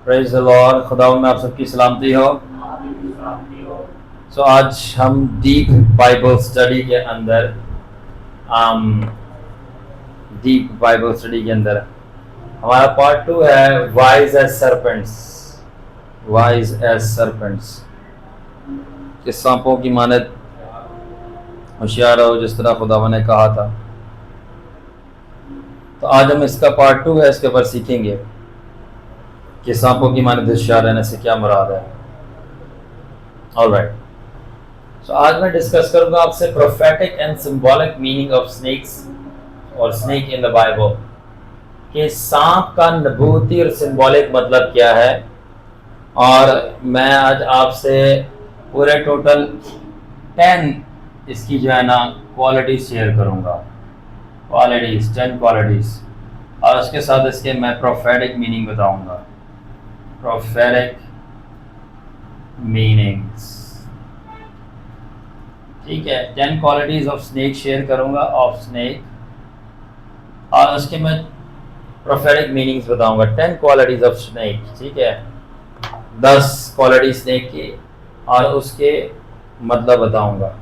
Praise the Lord. खुदा में आप सबकी सलामती हो। आज हम डीप बाइबल स्टडी के अंदर हमारा पार्ट 2 है वाइज एज सरपेंट्स। कि सांपों की मानद होशियार रहो जिस तरह खुदा ने कहा था। तो आज हम इसका पार्ट 2 है, इसके ऊपर सीखेंगे कि सांपों की मानद होशियार रहने से क्या मुराद है। ऑलराइट, सो आज मैं डिस्कस करूंगा आपसे prophetic and symbolic meaning of snakes और स्नेक इन द बाइबल, कि सांप का नबूती और सिंबॉलिक मतलब क्या है। और मैं आज आपसे पूरे टोटल 10 इसकी जो है ना क्वालिटीज शेयर करूंगा, 10 क्वालिटीज, और उसके साथ इसके मैं प्रोफेटिक मीनिंग बताऊंगा। प्रोफेटिक मीनिंग्स, ठीक है। 10 क्वालिटीज ऑफ स्नेक शेयर करूंगा, ऑफ स्नेक, और उसके मैं प्रोफेटिक मीनिंग्स बताऊंगा। 10 क्वालिटीज ऑफ स्नेक, ठीक है। 10 क्वालिटी स्नेक की और उसके मतलब बताऊंगा।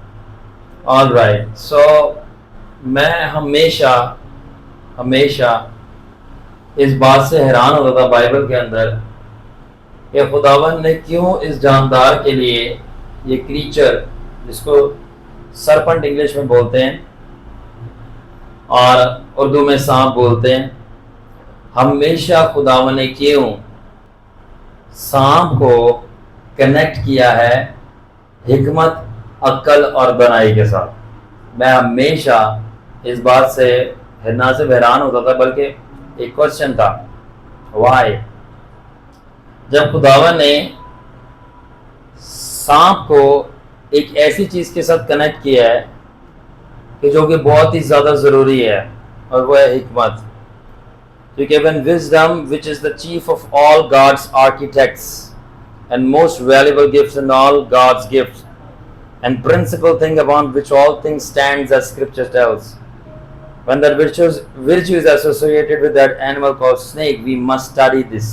ऑलराइट, सो मैं हमेशा इस बात से हैरान होता था बाइबल के अंदर कि खुदावन ने क्यों इस जानदार के लिए ये क्रीचर, जिसको सरपंट इंग्लिश में बोलते हैं और उर्दू में सांप बोलते हैं, हमेशा खुदावन ने क्यों सांप को कनेक्ट किया है हिकमत, अक्ल और बनाई के साथ। मैं हमेशा इस बात से ना सिर्फ हैरान होता था बल्कि एक क्वेश्चन था, वाई। जब खुदावन ने सांप को एक ऐसी चीज के साथ कनेक्ट किया है कि जो कि बहुत ही ज्यादा जरूरी है, और वो है हिकमत। To given wisdom, which is the chief of all God's architects and most valuable gifts in all God's gifts, and principal thing upon which all things stands, as Scripture tells. When that virtue is associated with that animal called snake, we must study this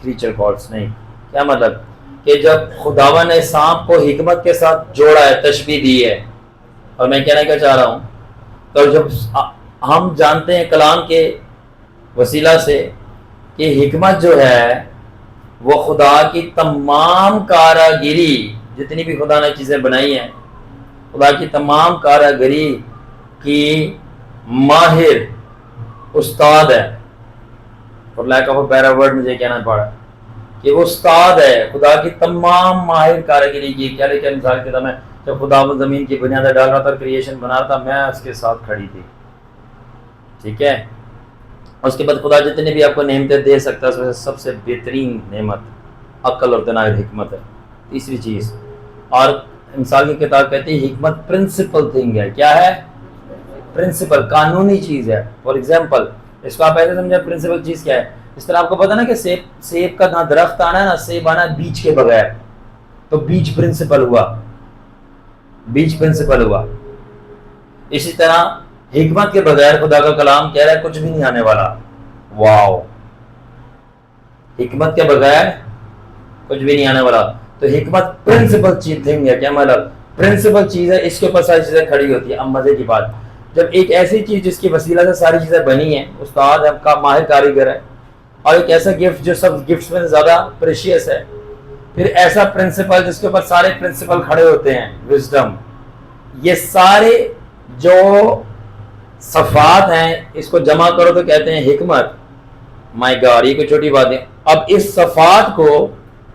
creature called snake. क्या मतलब कि जब खुदावा ने सांप को हिकमत के साथ जोड़ा है, तशबीह दी है, और मैं कहना क्या चाह रहा हूँ, तो जब हम जानते हैं कलाम के वसीला से कि हिकमत जो है वो खुदा की तमाम कारागिरी, जितनी भी खुदा ने चीज़ें बनाई हैं, खुदा की तमाम कारागिरी की माहिर उस्ताद है। और lack of a better word मुझे कहना पड़ा कि वो उस्ताद है खुदा की तमाम माहिर कारागिरी की। क्या लेकिन मिसाल के समय जब खुदा ज़मीन की बुनियादें डाल रहा था, क्रिएशन बना रहा था, मैं उसके साथ खड़ी थी, ठीक है। उसके बाद खुदा जितने भी आपको नेमतें दे सकता है उसमें सबसे बेहतरीन नेमत अक्ल और दना और हिकमत है। तीसरी चीज़, और मिसाल की किताब कहती है हिकमत प्रिंसिपल थिंग है। क्या है? प्रिंसिपल, कानूनी चीज़ है। फॉर एग्जाम्पल, इसको आप ऐसे समझे, प्रिंसिपल चीज़ क्या है। इस तरह आपको पता ना कि सेब का ना दरख्त आना है ना सेब आना बीज के बगैर, तो बीज प्रिंसिपल हुआ। इसी तरह हिकमत के बगैर खुदा का कलाम कह रहा है कुछ भी नहीं आने वाला। वाओ, हिकमत के बगैर कुछ भी नहीं आने वाला। तो हिकमत प्रिंसिपल चीज थिंग है। क्या मतलब? प्रिंसिपल चीज है, इसके ऊपर सारी चीजें खड़ी होती है। अब मजे की बात, जब एक ऐसी चीज जिसकी वसीला से सारी चीजें बनी है, उस्ताद है का माहिर कारीगर है, और एक ऐसा गिफ्ट जो सब गिफ्ट्स में ज्यादा प्रेशियस है, फिर ऐसा प्रिंसिपल जिसके ऊपर सारे प्रिंसिपल खड़े होते हैं, विजडम। ये सारे जो सफात हैं, इसको जमा करो तो कहते हैं हिकमत। माय गॉड, ये कोई छोटी बात है। अब इस सफात को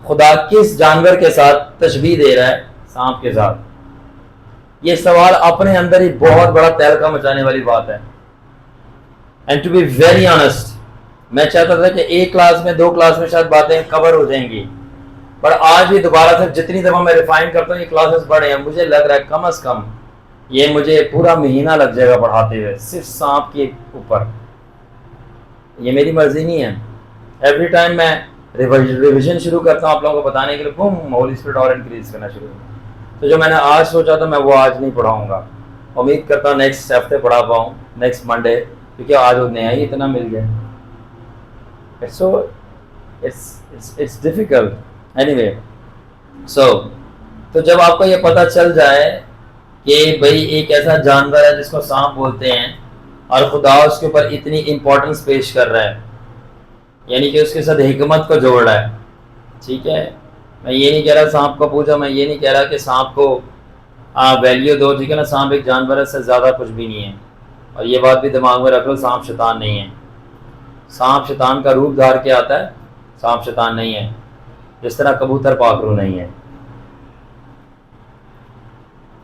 खुदा किस जानवर के साथ तशबीह दे रहा है? सांप के साथ। ये सवाल अपने अंदर ही बहुत बड़ा तहलका मचाने वाली बात है। And to be very honest, मैं चाहता था कि एक क्लास में 2 क्लास में शायद बातें कवर हो जाएंगी, पर आज भी दोबारा से जितनी दफा मैं रिफाइन करता हूँ ये क्लासेस बढ़े हैं, मुझे लग रहा है कम से कम ये मुझे पूरा महीना लग जाएगा पढ़ाते हुए सिर्फ सांप के ऊपर। ये मेरी मर्जी नहीं है। एवरी टाइम मैं रिवीजन शुरू करता हूँ आप लोगों को बताने के लिए, बूम, होली स्पिरिट और इंक्रीज करना शुरू। तो जो मैंने आज सोचा था मैं वो आज नहीं पढ़ाऊंगा। उम्मीद करता हूँ नेक्स्ट हफ्ते पढ़ा पाऊँ, नेक्स्ट मंडे, क्योंकि आज वो नया ही इतना मिल गया। So it's difficult anyway. So तो जब आपको ये पता चल जाए कि भाई एक ऐसा जानवर है जिसको सांप बोलते हैं और खुदा उसके ऊपर इतनी इंपॉर्टेंस पेश कर रहा है, यानी कि उसके साथ हिकमत को जोड़ रहा है, ठीक है। मैं ये नहीं कह रहा सांप को पूछो, मैं ये नहीं कह रहा कि सांप को वैल्यू दो, ठीक है ना। सांप एक जानवर है, से ज़्यादा कुछ भी नहीं है। और ये बात भी दिमाग में रख लो, सांप शैतान नहीं है। सांप शैतान का रूप धार के आता है, सांप शैतान नहीं है। जिस तरह कबूतर पाखरू नहीं है,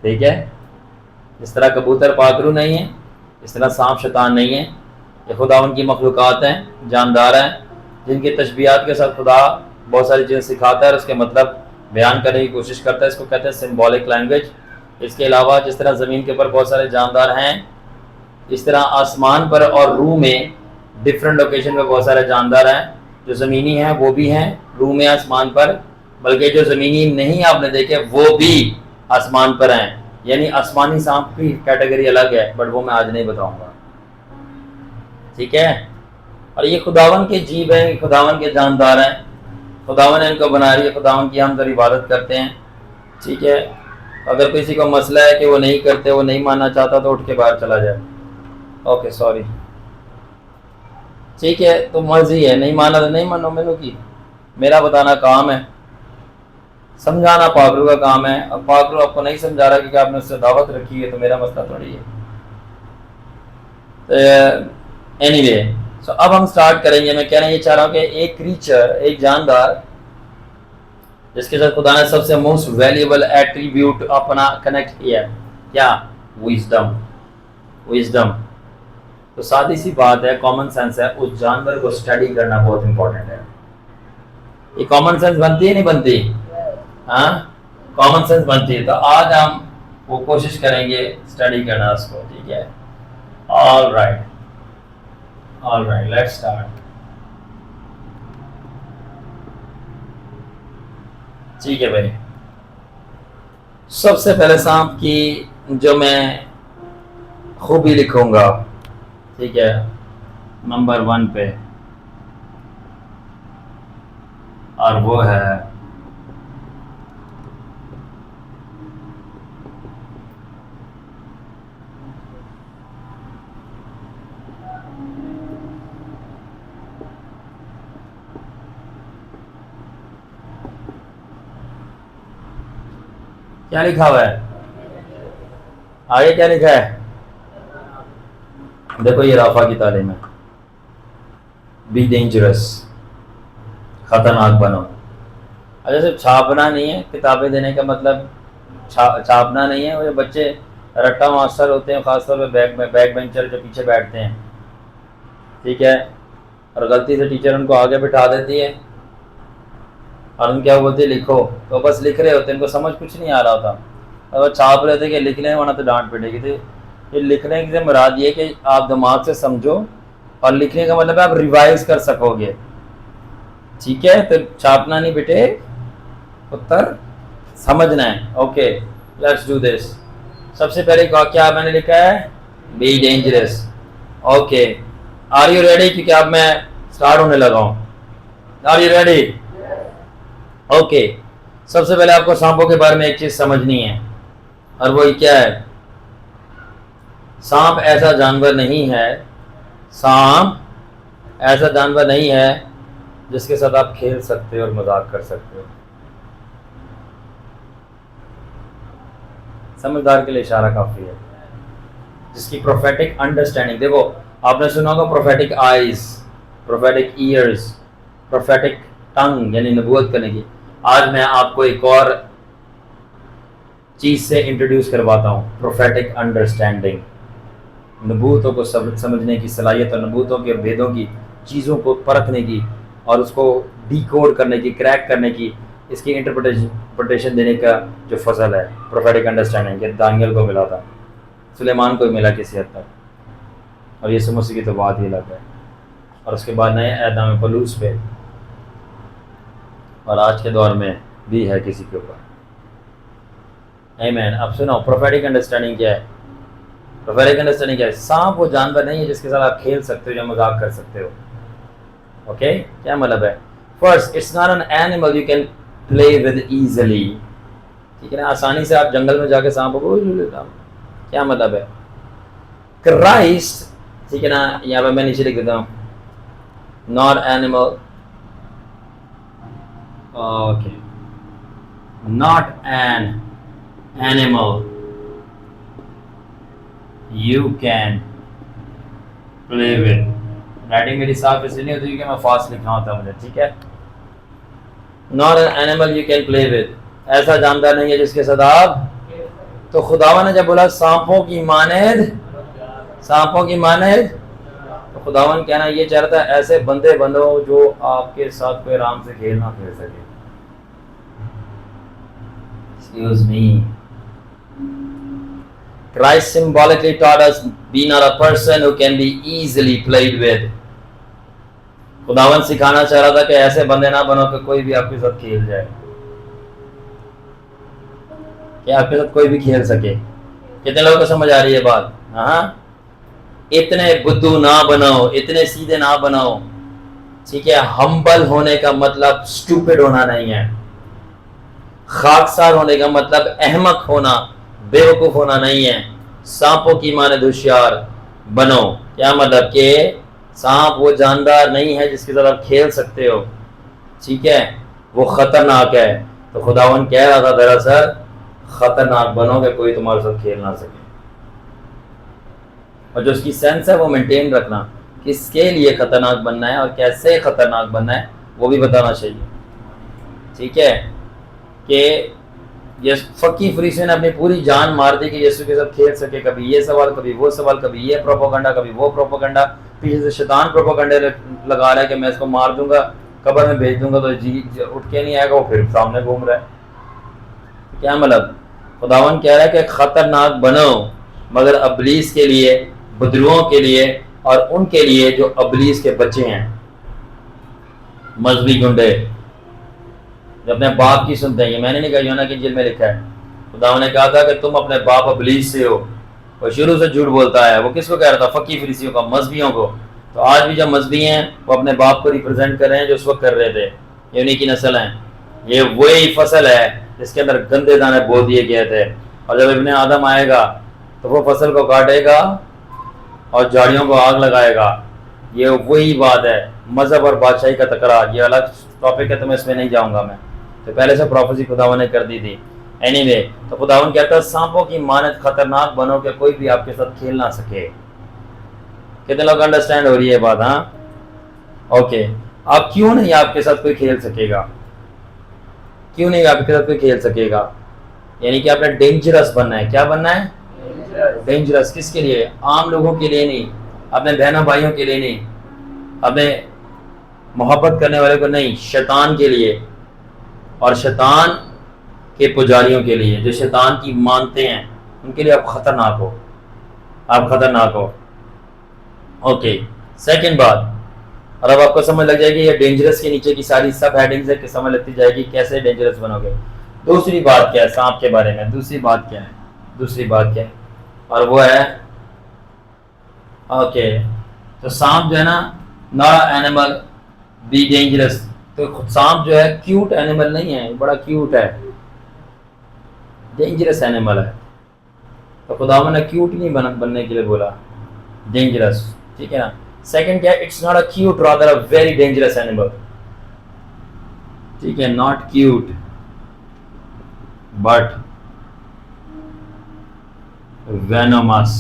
ठीक है। जिस तरह कबूतर पाखरू नहीं है, इस तरह सांप शैतान नहीं है। ये खुदावन की मखलूक़ात हैं, जानदार हैं, जिनकी तशबीहात के साथ खुदा बहुत सारी चीज़ें सिखाता है और उसके मतलब बयान करने की कोशिश करता है। इसको कहते हैं सिम्बॉलिक लैंग्वेज। इसके अलावा जिस तरह ज़मीन के ऊपर बहुत सारे जानदार हैं, इस तरह आसमान पर और रूह में डिफरेंट लोकेशन पर बहुत सारे जानदार हैं। जो ज़मीनी हैं वो भी हैं रूह में, आसमान पर, बल्कि जो ज़मीनी नहीं आपने देखे वो भी आसमान पर हैं। यानी आसमानी सांप की कैटेगरी अलग है, बट वो मैं आज नहीं बताऊंगा, ठीक है। और ये खुदावन के जीव हैं, खुदावन के जानदार हैं, खुदावन इनको बना रही है, खुदावन की हम तो इबादत करते हैं, ठीक है। अगर किसी को मसला है कि वो नहीं करते, वो नहीं मानना चाहता, तो उठ के बाहर चला जाए। ओके सॉरी, ठीक है। तो मर्जी है, नहीं माना तो नहीं मानो, मैंने की मेरा बताना काम है, समझाना पाखरू का काम है। अब पाखरू आपको नहीं समझा रहा क्योंकि आपने उससे दावत रखी है, तो मेरा मसला थोड़ी है। तो एनीवे, सो अब हम स्टार्ट करेंगे। मैं कहना ये चाह रहा हूँ कि एक क्रीचर, एक जानदार जिसके साथ खुदा ने सबसे मोस्ट वैल्यूएबल एट्रीब्यूट अपना कनेक्ट किया, क्या? विजडम। विजडम तो सादी सी बात है, कॉमन सेंस है। उस जानवर को स्टडी करना बहुत इंपॉर्टेंट है। ये कॉमन सेंस बनती है नहीं बनती? हाँ, कॉमन सेंस बनती है। तो आज हम वो कोशिश करेंगे स्टडी करना उसको, ठीक है। All right, let's start. ठीक है भाई, सबसे पहले सांप की जो मैं खूबी लिखूंगा, ठीक है, नंबर 1 पे, और वो है क्या लिखा हुआ है आगे? क्या लिखा है? देखो ये राफा की तालीम है, बी डेंजरस, खतरनाक बनो। अच्छा, सिर्फ छापना नहीं है, किताबें देने का मतलब छापना नहीं है। वो बच्चे रट्टा मास्टर होते हैं, खासतौर पे बैक बेंचर जो पीछे बैठते हैं, ठीक है, और गलती से टीचर उनको आगे बिठा देती है और उन क्या बोलते हैं लिखो, तो बस लिख रहे होते हैं, इनको समझ कुछ नहीं आ रहा होता, और वो छाप रहे थे कि लिख लें वरना तो डांट पिटेगी। तो ये लिखने की मुराद ये कि आप दिमाग से समझो, और लिखने का मतलब है आप रिवाइज कर सकोगे, ठीक है। तो छापना नहीं बेटे, उत्तर समझना है। Okay, let's do this. सबसे पहले क्या मैंने लिखा है? Be dangerous. Okay, are you ready? क्योंकि अब मैं स्टार्ट होने लगा हूँ। Are you ready? ओके, सबसे पहले आपको सांपों के बारे में एक चीज समझनी है, और वो क्या है? सांप ऐसा जानवर नहीं है, सांप ऐसा जानवर नहीं है जिसके साथ आप खेल सकते हो और मजाक कर सकते हो। समझदार के लिए इशारा काफी है। जिसकी प्रोफेटिक अंडरस्टैंडिंग, देखो आपने सुना होगा prophetic eyes, prophetic ears, prophetic tongue, यानी नबूवत करने की। आज मैं आपको एक और चीज से इंट्रोड्यूस करवाता हूँ, प्रोफेटिक अंडरस्टैंडिंग, नबूवतों को समझने की सलाहियत और नबूवतों के भेदों की, चीज़ों को परखने की और उसको डिकोड करने की, क्रैक करने की, इसकी इंटरप्रिटेशन देने का जो फजल है, प्रोफेटिक अंडरस्टैंडिंग, ये दानियल को मिला था, सुलेमान को मिला किसी हद तक, और यीशु मसीह की तो बात ही अलग है। और उसके बाद नए ऐदाम पलूस पे, और आज के दौर में भी है किसी के ऊपर। आमीन। अब सुनो, प्रोफेटिक अंडरस्टैंडिंग क्या है? प्रोफेटिक अंडरस्टैंडिंग क्या है? सांप वो जानवर नहीं है जिसके साथ आप खेल सकते हो या मजाक कर सकते हो। ओके, क्या मतलब है? First, it's not an animal you can play with easily, ठीक है ना, आसानी से आप जंगल में जाके सांप को क्या मतलब है। क्राइस्ट, ठीक है ना, यहाँ पे मैं नीचे लिख देता हूँ, not animal, okay, not an animal you can play with. Writing मेरी साफ इसलिए नहीं होती क्योंकि मैं फास्ट लिखना होता है मुझे, ठीक है। Not an animal you can play with, ऐसा जानदार नहीं है जिसके साथ आप, तो खुदावन ने जब बोला सांपों की मानेद, सांपों की मानेद, तो खुदावन कहना ये चाह रहा था ऐसे बंदे बनो जो आपके साथ कोई आराम से खेल ना खेल सके। Excuse me. Christ symbolically taught us be not a person who can be easily played with. खुदावन सिखाना चाह रहा था कि ऐसे बंदे ना बनो कि कोई भी आपके साथ खेल जाए, कि आपके साथ कोई भी खेल सके। कितने लोगों को समझ आ रही है बात? हाँ, इतने बुद्धू ना बनो, इतने सीधे ना बनो, ठीक है। हम्बल होने का मतलब स्टूपिड होना नहीं है, खाकसार होने का मतलब अहमक होना, बेवकूफ होना नहीं है। सांपों की माने होशियार बनो, क्या मतलब कि सांप वो जानदार नहीं है जिसके साथ आप खेल सकते हो, ठीक है, वो खतरनाक है। तो खुदावन कह रहा था दरअसल खतरनाक बनो कि कोई तुम्हारे साथ खेल ना सके, और जो उसकी सेंस है वो मेंटेन रखना, किसके लिए खतरनाक बनना है और कैसे खतरनाक बनना है वो भी बताना चाहिए, ठीक है। कि ये फकी फरीसी ने अपनी पूरी जान मार दी कि यीशु के साथ खेल सके, कभी ये सवाल, कभी वो सवाल, कभी ये प्रोपोगंडा, कभी वो प्रोपोगंडा, पीछे से शैतान प्रोपोगंडे लगा रहा है कि मैं इसको मार दूंगा, कब्र में भेज दूंगा तो जी उठ के नहीं आएगा, वो फिर सामने घूम रहा है। क्या मतलब? खुदावन कह रहा है कि खतरनाक बनो, मगर अबलीस के लिए, बदरुओं के लिए और उनके लिए जो अबलीस के बच्चे हैं, मजहबी गुंडे जो अपने बाप की सुनते हैं। ये मैंने नहीं कहा, यूना की इंजील में लिखा है, खुदावन ने कहा था कि तुम अपने बाप अबलीस से हो। वो शुरू से झूठ बोलता है। वो किसको कह रहा था? फकी फरीसियों का, मजहबियों को। तो आज भी जो मजहबी हैं वो अपने बाप को रिप्रेजेंट कर रहे हैं जो उस वक्त कर रहे थे। ये उन्हीं की नस्ल हैं। ये वही फसल है जिसके अंदर गंदे दाने बो दिए गए थे, और जब इब्ने आदम आएगा तो वो फसल को काटेगा और झाड़ियों को आग लगाएगा। ये वही बात है, मजहब और बादशाही का तकरार। ये अलग टॉपिक है तो मैं इसमें नहीं जाऊंगा। मैं तो पहले से प्रोफेसी खुदावन ने कर दी थी। एनीवे, तो खुदावन कहता है सांपों की मानद खतरनाक बनो कि कोई भी आपके साथ खेल ना सके। कितने लोग अंडरस्टैंड हो रही है बात? हाँ, ओके। अब क्यों नहीं आपके साथ कोई खेल सकेगा? क्यों नहीं आपके साथ कोई खेल सकेगा? यानी कि आपने डेंजरस बनना है। क्या बनना है? डेंजरस। किसके लिए? आम लोगों के लिए नहीं, अपने बहनों भाइयों के लिए नहीं, अपने मोहब्बत करने वाले को नहीं, शैतान के लिए और शैतान के पुजारियों के लिए, जो शैतान की मानते हैं, उनके लिए आप खतरनाक हो। आप खतरनाक हो। ओके, सेकंड बात, और अब आपको समझ लग जाएगी ये डेंजरस के नीचे की सारी सब हेडिंग्स है कि समझ लगती जाएगी कैसे डेंजरस बनोगे। दूसरी बात क्या है सांप के बारे में? दूसरी बात क्या है? दूसरी बात क्या है? और वो है, ओके, तो सांप जो है ना, नॉट एनिमल बी डेंजरस। तो सांप जो है क्यूट एनिमल नहीं है, बड़ा क्यूट है, डेंजरस एनिमल है। तो खुदावन ने क्यूट नहीं बनने के लिए बोला, डेंजरस, ठीक है ना। सेकंड क्या है? It's not a cute, rather a very dangerous animal, ठीक है। Not cute but venomous.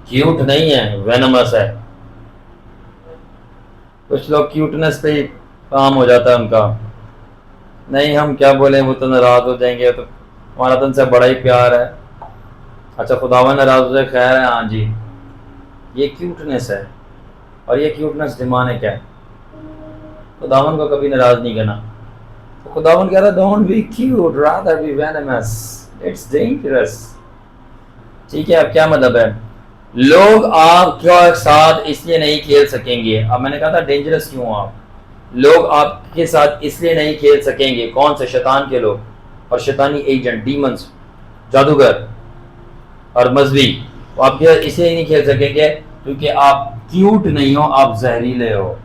Cute नहीं है, वेनमस है। कुछ लोग क्यूटनेस पे ही काम हो जाता है उनका। नहीं, हम क्या बोले, वो तो नाराज हो जाएंगे, तो हमारा तो उनसे बड़ा ही प्यार है। अच्छा, खुदावन नाराज हो जाए, खैर है, हाँ जी, ये क्यूटनेस है। और ये क्यूटनेस डिमांड क्या है? खुदावन को कभी नाराज नहीं करना। तो खुदावन कह रहा, don't be cute, rather be venomous, it's dangerous, ठीक है। अब क्या मतलब है? लोग आपके साथ इसलिए नहीं खेल सकेंगे। अब मैंने कहा था डेंजरस क्यों आप? लोग आपके साथ इसलिए नहीं खेल सकेंगे। कौन से? शैतान के लोग और शैतानी एजेंट, डीमंस, जादूगर और मजहबी। आप इसलिए नहीं खेल सकेंगे क्योंकि आप क्यूट नहीं हो, आप जहरीले हो।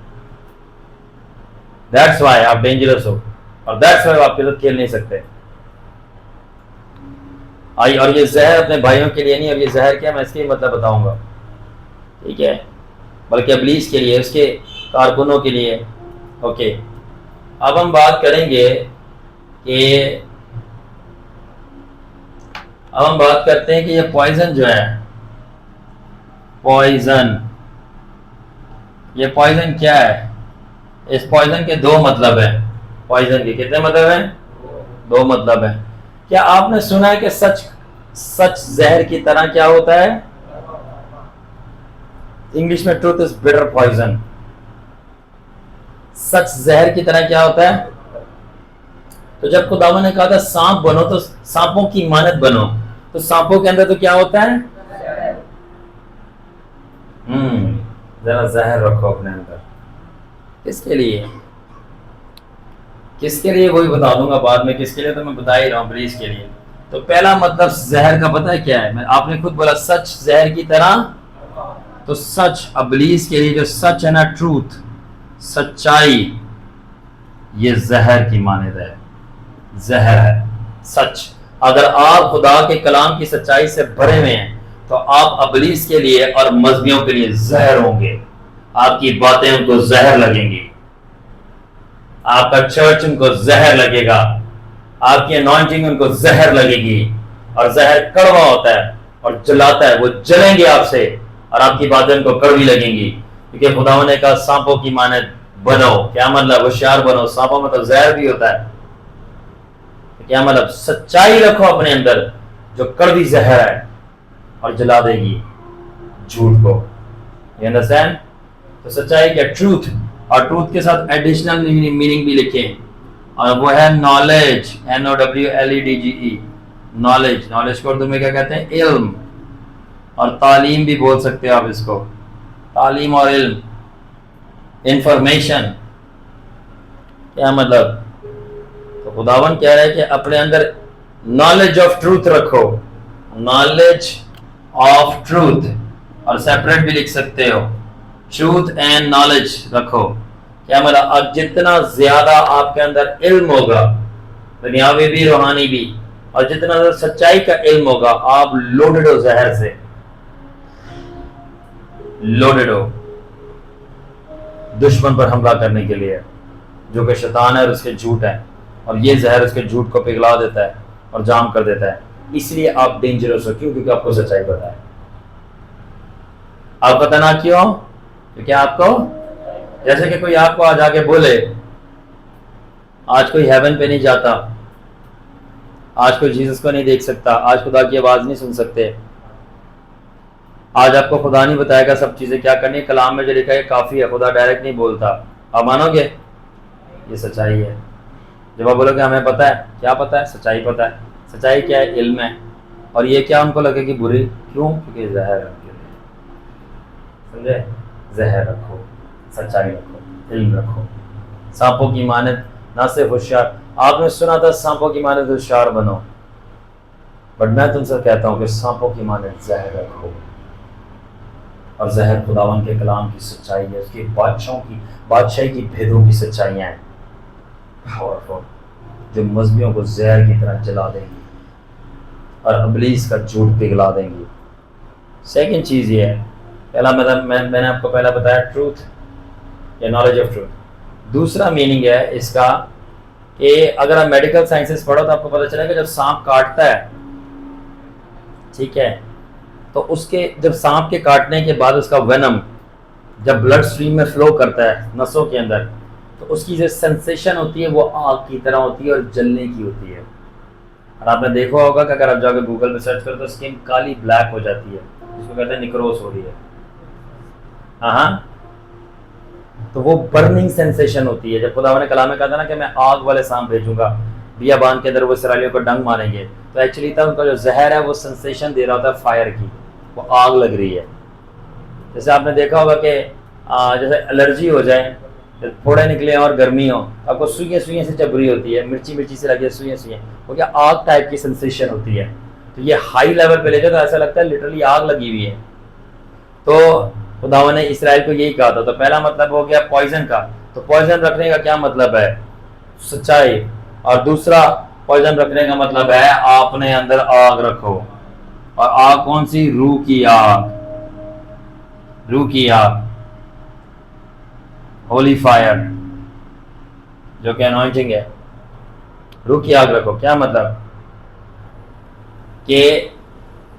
दैट्स वाई आप डेंजरस हो, और दैट्स वाई आपके साथ खेल नहीं सकते। आई, और ये जहर अपने भाइयों के लिए नहीं, और ये जहर क्या मैं इसके मतलब बताऊंगा, ठीक है, बल्कि इब्लीस के लिए, उसके कारकुनों के लिए। ओके, अब हम बात करेंगे कि अब हम बात करते हैं कि ये पॉइजन जो है, पॉइजन, ये पॉइजन क्या है? इस पॉइजन के दो मतलब है। पॉइजन के कितने मतलब हैं? दो मतलब है। क्या आपने सुना है कि सच सच जहर की तरह क्या होता है? इंग्लिश में ट्रूथ इज बिटर पॉइजन। सच जहर की तरह क्या होता है? तो जब खुदावन ने कहा था सांप बनो, तो सांपों की मानद बनो, तो सांपों के अंदर तो क्या होता है? जरा जहर रखो अपने अंदर। किसके लिए? किसके लिए वही बता दूंगा बाद में, किसके लिए तो मैं बता ही रहा हूं, इब्लीस के लिए। तो पहला मतलब जहर का पता है क्या है? मैं आपने खुद बोला सच जहर की तरह, तो सच इब्लीस के लिए जो सच है ना, ट्रूथ, सच्चाई, ये जहर की मानद है, जहर है सच। अगर आप खुदा के कलाम की सच्चाई से भरे हुए हैं तो आप इब्लीस के लिए और मजहबियों के लिए जहर होंगे। आपकी बातें उनको जहर लगेंगी, आपका चर्च उनको जहर लगेगा, आपकी अनॉइंटिंग उनको जहर लगेगी। और जहर कड़वा होता है और जलाता है, वो जलेंगे आपसे और आपकी बातें उनको कड़वी लगेंगी। क्योंकि खुदावंद ने कहा सांपों की मानद बनो। क्या मतलब? होशियार बनो। सांपों में तो जहर भी होता है। क्या मतलब? सच्चाई रखो अपने अंदर जो कड़वी जहर है और जला देगी झूठ को। You understand? तो सच्चाई क्या? ट्रूथ। और ट्रूथ के साथ एडिशनल मीनिंग भी लिखे, और वो है नॉलेज, NOWLEDGE, नॉलेज। नॉलेज को उर्दू में क्या कहते हैं? इल्म। और तालीम भी बोल सकते हो आप इसको, तालीम और इल्म, इंफॉर्मेशन। क्या मतलब? तो खुदावन कह रहा है कि अपने अंदर नॉलेज ऑफ ट्रूथ रखो, नॉलेज ऑफ ट्रूथ, और सेपरेट भी लिख सकते हो, ट्रूथ एंड नॉलेज रखो। क्या मतलब? अब जितना ज्यादा आपके अंदर इल्म होगा, दुनियावी भी रूहानी भी, और जितना ज्यादा सच्चाई का इल्म होगा, आप लोडेड हो जहर से, लोडेड हो दुश्मन पर हमला करने के लिए, जो कि शैतान है और उसके झूठ है, और ये जहर उसके झूठ को पिघला देता है और जाम कर देता है। इसलिए आप डेंजरस हो। क्यों? क्योंकि आपको सच्चाई पता है। आप पता ना क्यों? क्योंकि आपको, जैसे कि कोई आपको आज आके बोले आज कोई हेवन पे नहीं जाता, आज कोई जीसस को नहीं देख सकता, आज खुदा की आवाज नहीं सुन सकते, आज आपको खुदा नहीं बताएगा सब चीजें क्या करनी है, कलाम में जो लिखा है काफी है, खुदा डायरेक्ट नहीं बोलता, आप मानोगे? ये सच्चाई है। जब आप बोलोगे हमें पता है, क्या पता है? सच्चाई पता है। सच्चाई क्या है? इल्म है। और ये क्या उनको लगेगी बुरी? क्यों? क्योंकि जहर है उनके लिए। समझे? जहर रखो, सच्चाई रखो, इल्म रखो। सांपों की मानद ना सिर्फ होशियार, आपने सुना था सांपों की मानद होशियार बनो, बट मैं तुमसे कहता हूं कि सांपों की मानद जहर रखो। और जहर खुदावन के कलाम की सच्चाई है, उसकी बादशाही की भेदों की सच्चाइयां हैं, पावरफुल, जो मजहबियों को जहर की तरह जला देंगी और इब्लीस का झूठ पिघला देंगी। सेकंड चीज ये है, पहला मतलब मैंने आपको पहला बताया ट्रूथ या नॉलेज ऑफ ट्रूथ। दूसरा मीनिंग है इसका कि अगर आप मेडिकल साइंसेस पढ़ो तो आपको पता चलेगा जब सांप काटता है, ठीक है, तो उसके जब सांप के काटने के बाद उसका वेनम जब ब्लड स्ट्रीम में फ्लो करता है नसों के अंदर, तो उसकी जो सेंसेशन होती है वो आग की तरह होती है और जलने की होती है। और आपने देखा होगा कि अगर आप जाकर गूगल पे सर्च करो तो स्किन काली ब्लैक हो जाती है, जिसको कहते हैं निक्रोस हो रही है। हाँ, तो वो बर्निंग सेंसेशन होती है। जब खुदा ने कलाम में कहा था ना कि मैं आग वाले सांप भेजूंगा, बियाबान के अंदर वो इसराइलियों को डंग मारेंगे, तो एक्चुअली था उनका जो जहर है वो सेंसेशन दे रहा होता है फायर की, वो आग लग रही है। जैसे आपने देखा होगा कि जैसे एलर्जी हो जाए, फोड़े निकले और गर्मी हो, आपको सुइयां से चबरी होती है, मिर्ची से लगी सुइयां, वो क्या आग टाइप की सेंसेशन होती है। तो ये हाई लेवल पे ले जाए तो ऐसा लगता है लिटरली आग लगी हुई है। तो खुदावन ने इसराइल को यही कहा था। तो पहला मतलब हो गया पॉइजन का, तो पॉइजन रखने का क्या मतलब है? सच्चाई। और दूसरा पॉइजन रखने का मतलब है आपने अंदर आग रखो। और आग कौन सी? रूह की आग, रूह की आग, होली फायर, जो कि अनॉइंटिंग है। रूह की आग रखो क्या मतलब? कि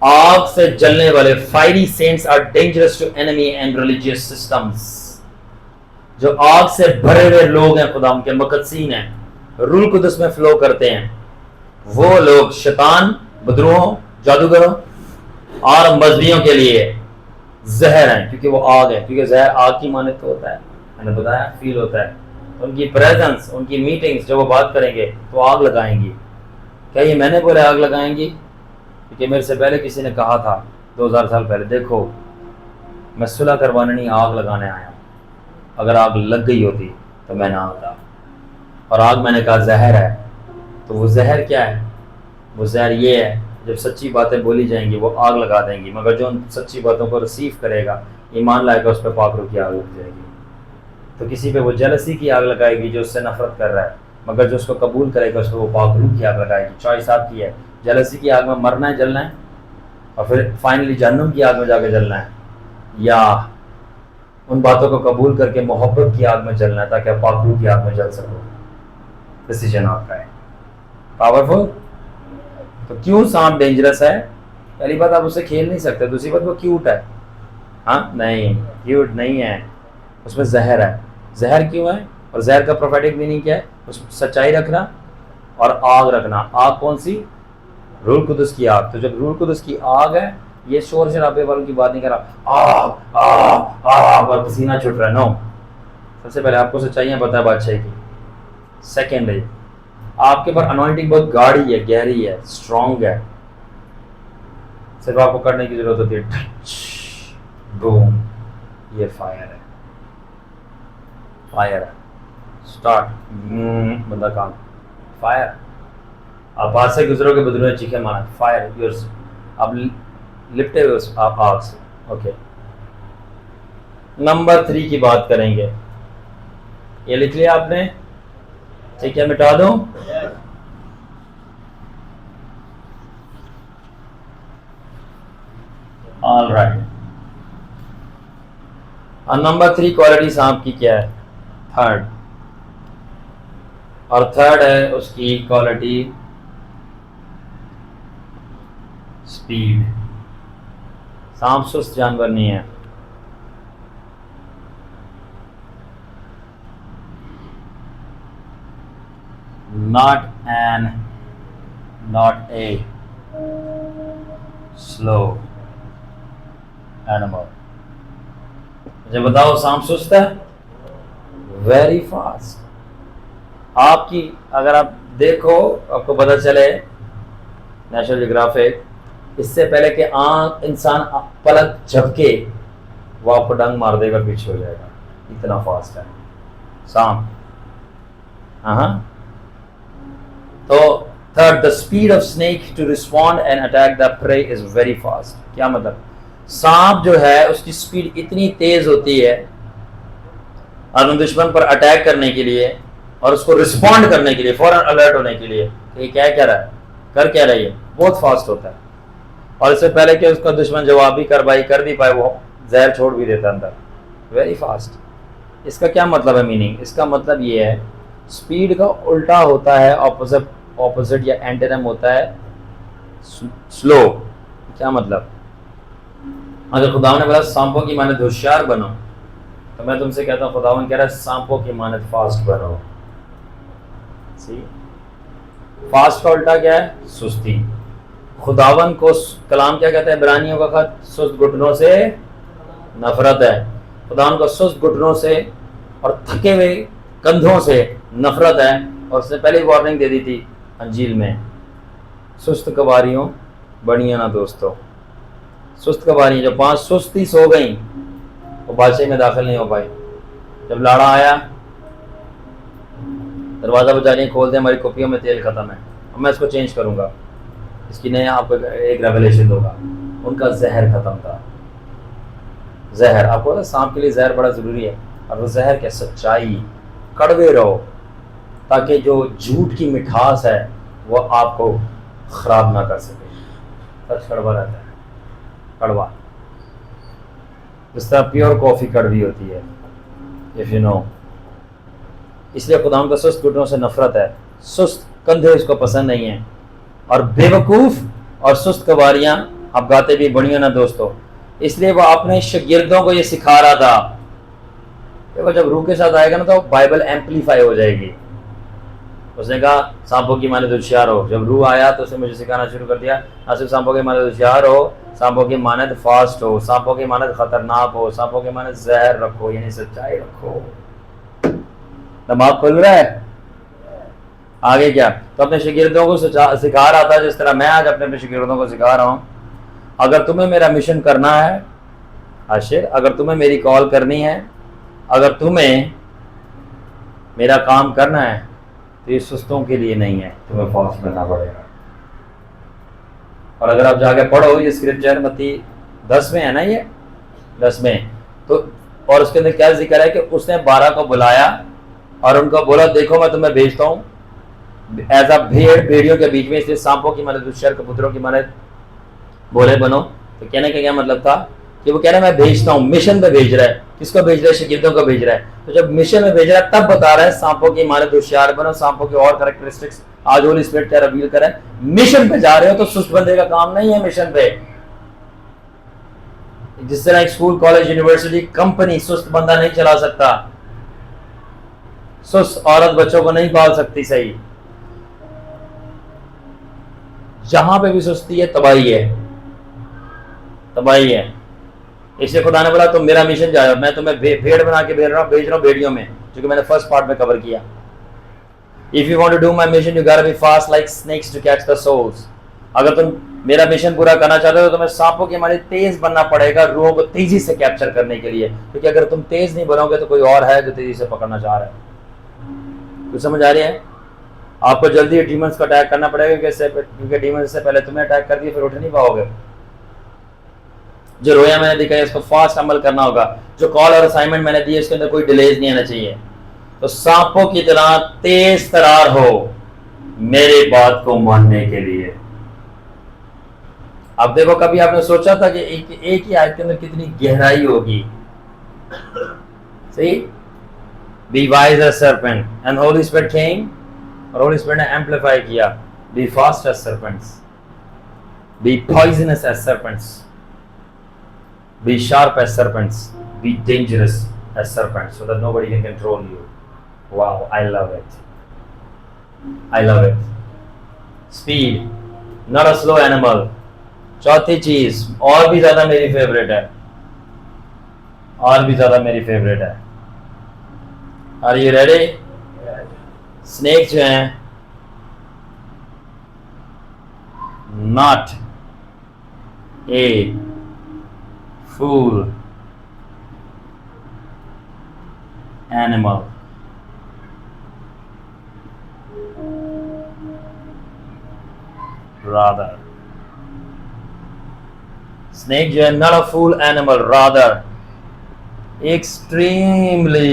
आग से जलने वाले fiery saints are dangerous to enemy and religious systems. जो आग से भरे हुए लोग हैं, खुदा के मुकद्दसीन हैं, रूह कुदस में फ्लो करते हैं, वो लोग शैतान, बदरूहों, जादूगरों और मजहबियों के लिए जहर है, क्योंकि वो आग है। क्योंकि जहर आग की मानत तो होता है, मैंने बताया, फील होता है। उनकी प्रेजेंस, उनकी मीटिंग्स, जब वो बात करेंगे तो आग लगाएंगी। क्या ये मैंने बोला आग लगाएंगी? क्योंकि मेरे से पहले किसी ने कहा था 2000 साल पहले, देखो मैं सुलह करवाने नहीं, आग लगाने आया। अगर आग लग गई होती तो मैं ना आता। और आग मैंने कहा जहर है। तो वो जहर क्या है? वो जहर ये है, जब सच्ची बातें बोली जाएंगी वो आग लगा देंगी, मगर जो उन सच्ची बातों को रिसीव करेगा, ईमान लाएगा, उस पर पाक रूह की आग लग जाएगी। तो किसी पे वो जेलसी की आग लगाएगी जो उससे नफरत कर रहा है, मगर जो उसको कबूल करेगा उस पर वो पाक रूह की आग लगाएगी। चॉइस आपकी है, जेलसी की आग में मरना है, जलना है, और फिर फाइनली जहन्नुम की आग में जाकर जलना है, या उन बातों को कबूल करके मोहब्बत की आग में जलना है ताकि आप पाक रूह की आग में जल सको। डिसीजन आपका है। पावरफुल। तो क्यों सांप डेंजरस है? पहली बात, आप उससे खेल नहीं सकते। दूसरी बात, वो क्यूट है। हाँ नहीं, क्यूट नहीं है, उसमें जहर है। जहर क्यों है? और जहर का प्रोफेटिक मीनिंग क्या है? उसमें सच्चाई रखना और आग रखना। आग कौन सी? रूह कुदस की आग। तो जब रूह कुदस की आग है, ये शोर शराबे वालों की बात नहीं कर रहा, आग आग आग और पसीना छुट रहा है, नो। सबसे पहले आपको सच्चाइयाँ पता है बादशाह की। सेकेंड है, आपके पर अनॉइंटिंग बहुत गाढ़ी है, गहरी है, स्ट्रॉन्ग है। सिर्फ आपको करने की जरूरत होती है, टच, बूम, ये फायर है, फायर है। स्टार्ट, बंदा काम, फायर। आप पास से गुजरोगे, बदलो चीखे मारा, फायर योर्स। आप लिपटे हुए आप आग से। ओके, नंबर 3 की बात करेंगे। ये लिख लिया आपने? ठीक है, मिटा दूं? All right. नंबर 3 क्वालिटी सांप की क्या है? थर्ड। और थर्ड है उसकी क्वालिटी स्पीड। सांप सुस्त जानवर नहीं है। not a slow animal। मुझे बताओ, सांप सुस्त है? Very fast. आपकी अगर आप देखो, आपको पता चले नेशनल जियोग्राफिक, इससे पहले कि आंख इंसान पलक झपके, वो आपको डंग मार देगा, पीछे हो जाएगा, इतना फास्ट है सांप। हाँ। तो third, the speed of snake to respond and attack the prey is very fast. क्या मतलब? सांप जो है उसकी स्पीड इतनी तेज होती है और दुश्मन पर अटैक करने के लिए और उसको रिस्पॉन्ड करने के लिए, फौरन अलर्ट होने के लिए कि क्या कह रहा है, कर क्या रही है, बहुत फास्ट होता है। और इससे पहले कि उसका दुश्मन जवाब भी कार्रवाई कर भी पाए, वो जहर छोड़ भी देता अंदर, वेरी फास्ट। इसका क्या मतलब है? मीनिंग इसका मतलब ये है, स्पीड का उल्टा होता है, ऑपोजिट या एंटेनम होता है स्लो। क्या मतलब? अगर खुदावन ने बोला सांपों की मानद होशियार बनो, तो मैं तुमसे कहता हूँ खुदावन कह रहा है सांपों की मानद फास्ट बनो। सी, फास्ट का उल्टा क्या है? सुस्ती। खुदावन को कलाम क्या कहता है? इब्रानियों का खत, सुस्त घुटनों से नफरत है। खुदावन को सुस्त घुटनों से और थके हुए कंधों से नफरत है। और उसने पहले ही वार्निंग दे दी थी अंजील में, सुस्त कबारियों बनिया ना दोस्तों। सुस्त कबारी जो 5 सुस्ती सो गई, वो बादशाही में दाखिल नहीं हो पाई। जब लाड़ा आया, दरवाज़ा बजाने खोल दे, हमारी कुपियों में तेल खत्म है और मैं इसको चेंज करूँगा, इसकी नया आपको एक रेवलेशन होगा। उनका जहर खत्म था। जहर, आपको पता सांप के लिए जहर बड़ा ज़रूरी है। और वो जहर क्या? सच्चाई। कड़वे रहो, ताकि जो झूठ की मिठास है वो आपको खराब ना कर सके। सच कड़वा रहता है, कड़वा, जिस तरह प्योर कॉफी कड़वी होती है, इफ यू नो। इसलिए खुदा को सुस्त घुटनों से नफरत है, सुस्त कंधे उसको पसंद नहीं है। और बेवकूफ और सुस्त कवारियां आप गाते भी बढ़िया ना दोस्तों। इसलिए वो अपने शागिर्दों को ये सिखा रहा था, देखो जब रूह के साथ आएगा ना तो बाइबल एम्पलीफाई हो जाएगी। उसने कहा सांपों की माने होशियार हो। जब रूह आया तो उसने मुझे सिखाना शुरू कर दिया, ना सिर्फ सांपों की माने होशियार हो, सांपों की मानद फास्ट हो, सांपों की मानद खतरनाक हो, सांपों की मानद जहर रखो, यानी सच्चाई रखो। दिमाग खुल रहा है। आगे क्या, तो अपने शागिर्दों को सिखा रहा था, जिस तरह मैं आज अपने शागिर्दों को सिखा रहा हूं। अगर तुम्हें मेरा मिशन करना है आशिर, अगर तुम्हें मेरी कॉल करनी है, अगर तुम्हें मेरा काम करना है, तो ये सुस्तों के लिए नहीं है, तुम्हें फास्ट करना पड़ेगा। और अगर आप जाके पढ़ो ये स्क्रिप्चर मत्ती 10 में है ना, ये 10 में, तो और उसके अंदर क्या जिक्र है कि उसने 12 को बुलाया और उनको बोला देखो मैं तुम्हें भेजता हूँ एज अ भेड़ियों के बीच में, इसलिए सांपों की मदद, दुष्कर कबूतरों की मदद बोले बनो। तो कहने का क्या मतलब था कि वो कह रहा है मैं भेजता हूँ, मिशन पे भेज रहा है। किसको भेज रहा है? शागिर्दों को भेज रहा है। तो जब मिशन में भेज रहा है तब बता रहा है सांपों की मानद होशियार बनो, सांपों की और कैरेक्टरिस्टिक्स आज होली स्पिरिट क्या रिवील करे। मिशन पे जा रहे हो तो सुस्त बंदे का काम नहीं है मिशन पे। जिस तरह एक स्कूल, कॉलेज, यूनिवर्सिटी, कंपनी सुस्त बंदा नहीं चला सकता, सुस्त औरत बच्चों को नहीं पाल सकती सही। जहां पे भी सुस्ती है तबाही है, तबाही है। इसलिए खुदा ने बोला तुम मेरा मिशन जाओ, मैं तुम्हें भेड़ बना के भेज रहा हूँ भेड़ियों में, जो कि मैंने फर्स्ट पार्ट में कवर किया। If you want to do my mission you gotta be fast like snakes to catch the souls. अगर तुम मेरा मिशन पूरा करना चाहते हो तो तुम्हें सांपों के मारे तेज बनना पड़ेगा, रूहों को तेजी से कैप्चर करने के लिए, क्योंकि अगर तुम तेज नहीं बनोगे तो कोई और है जो तेजी से पकड़ना चाह रहा है। कुछ समझ आ रही है? आपको जल्दी डीमंस को अटैक करना पड़ेगा, क्योंकि डीमंस से पहले तुम्हें अटैक कर दिए फिर उठ नहीं पाओगे। जो रोया मैंने दिखाया इसको फास्ट अमल करना होगा। जो कॉल और असाइनमेंट मैंने दी इसके अंदर कोई डिलेज नहीं आना चाहिए। तो सांपों की तरह तेज तरार हो मेरे बात को मानने के लिए। अब देखो कभी आपने सोचा था कि एक ही आयत के अंदर कितनी गहराई होगी? सही, be wise as serpent and Holy Spirit came, और होली स्पिरिट ने एम्पलीफाई किया, be fast as serpents, be poisonous as serpents, be sharp as serpents, be dangerous as serpents, so that nobody can control you. Wow, I love it. I love it. Speed, not a slow animal. चौथी चीज और भी ज्यादा मेरी favourite है, और भी ज्यादा मेरी फेवरेट है। Are you ready? स्नेक जो हैं not a fool animal, rather snake जो है not a fool animal, rather extremely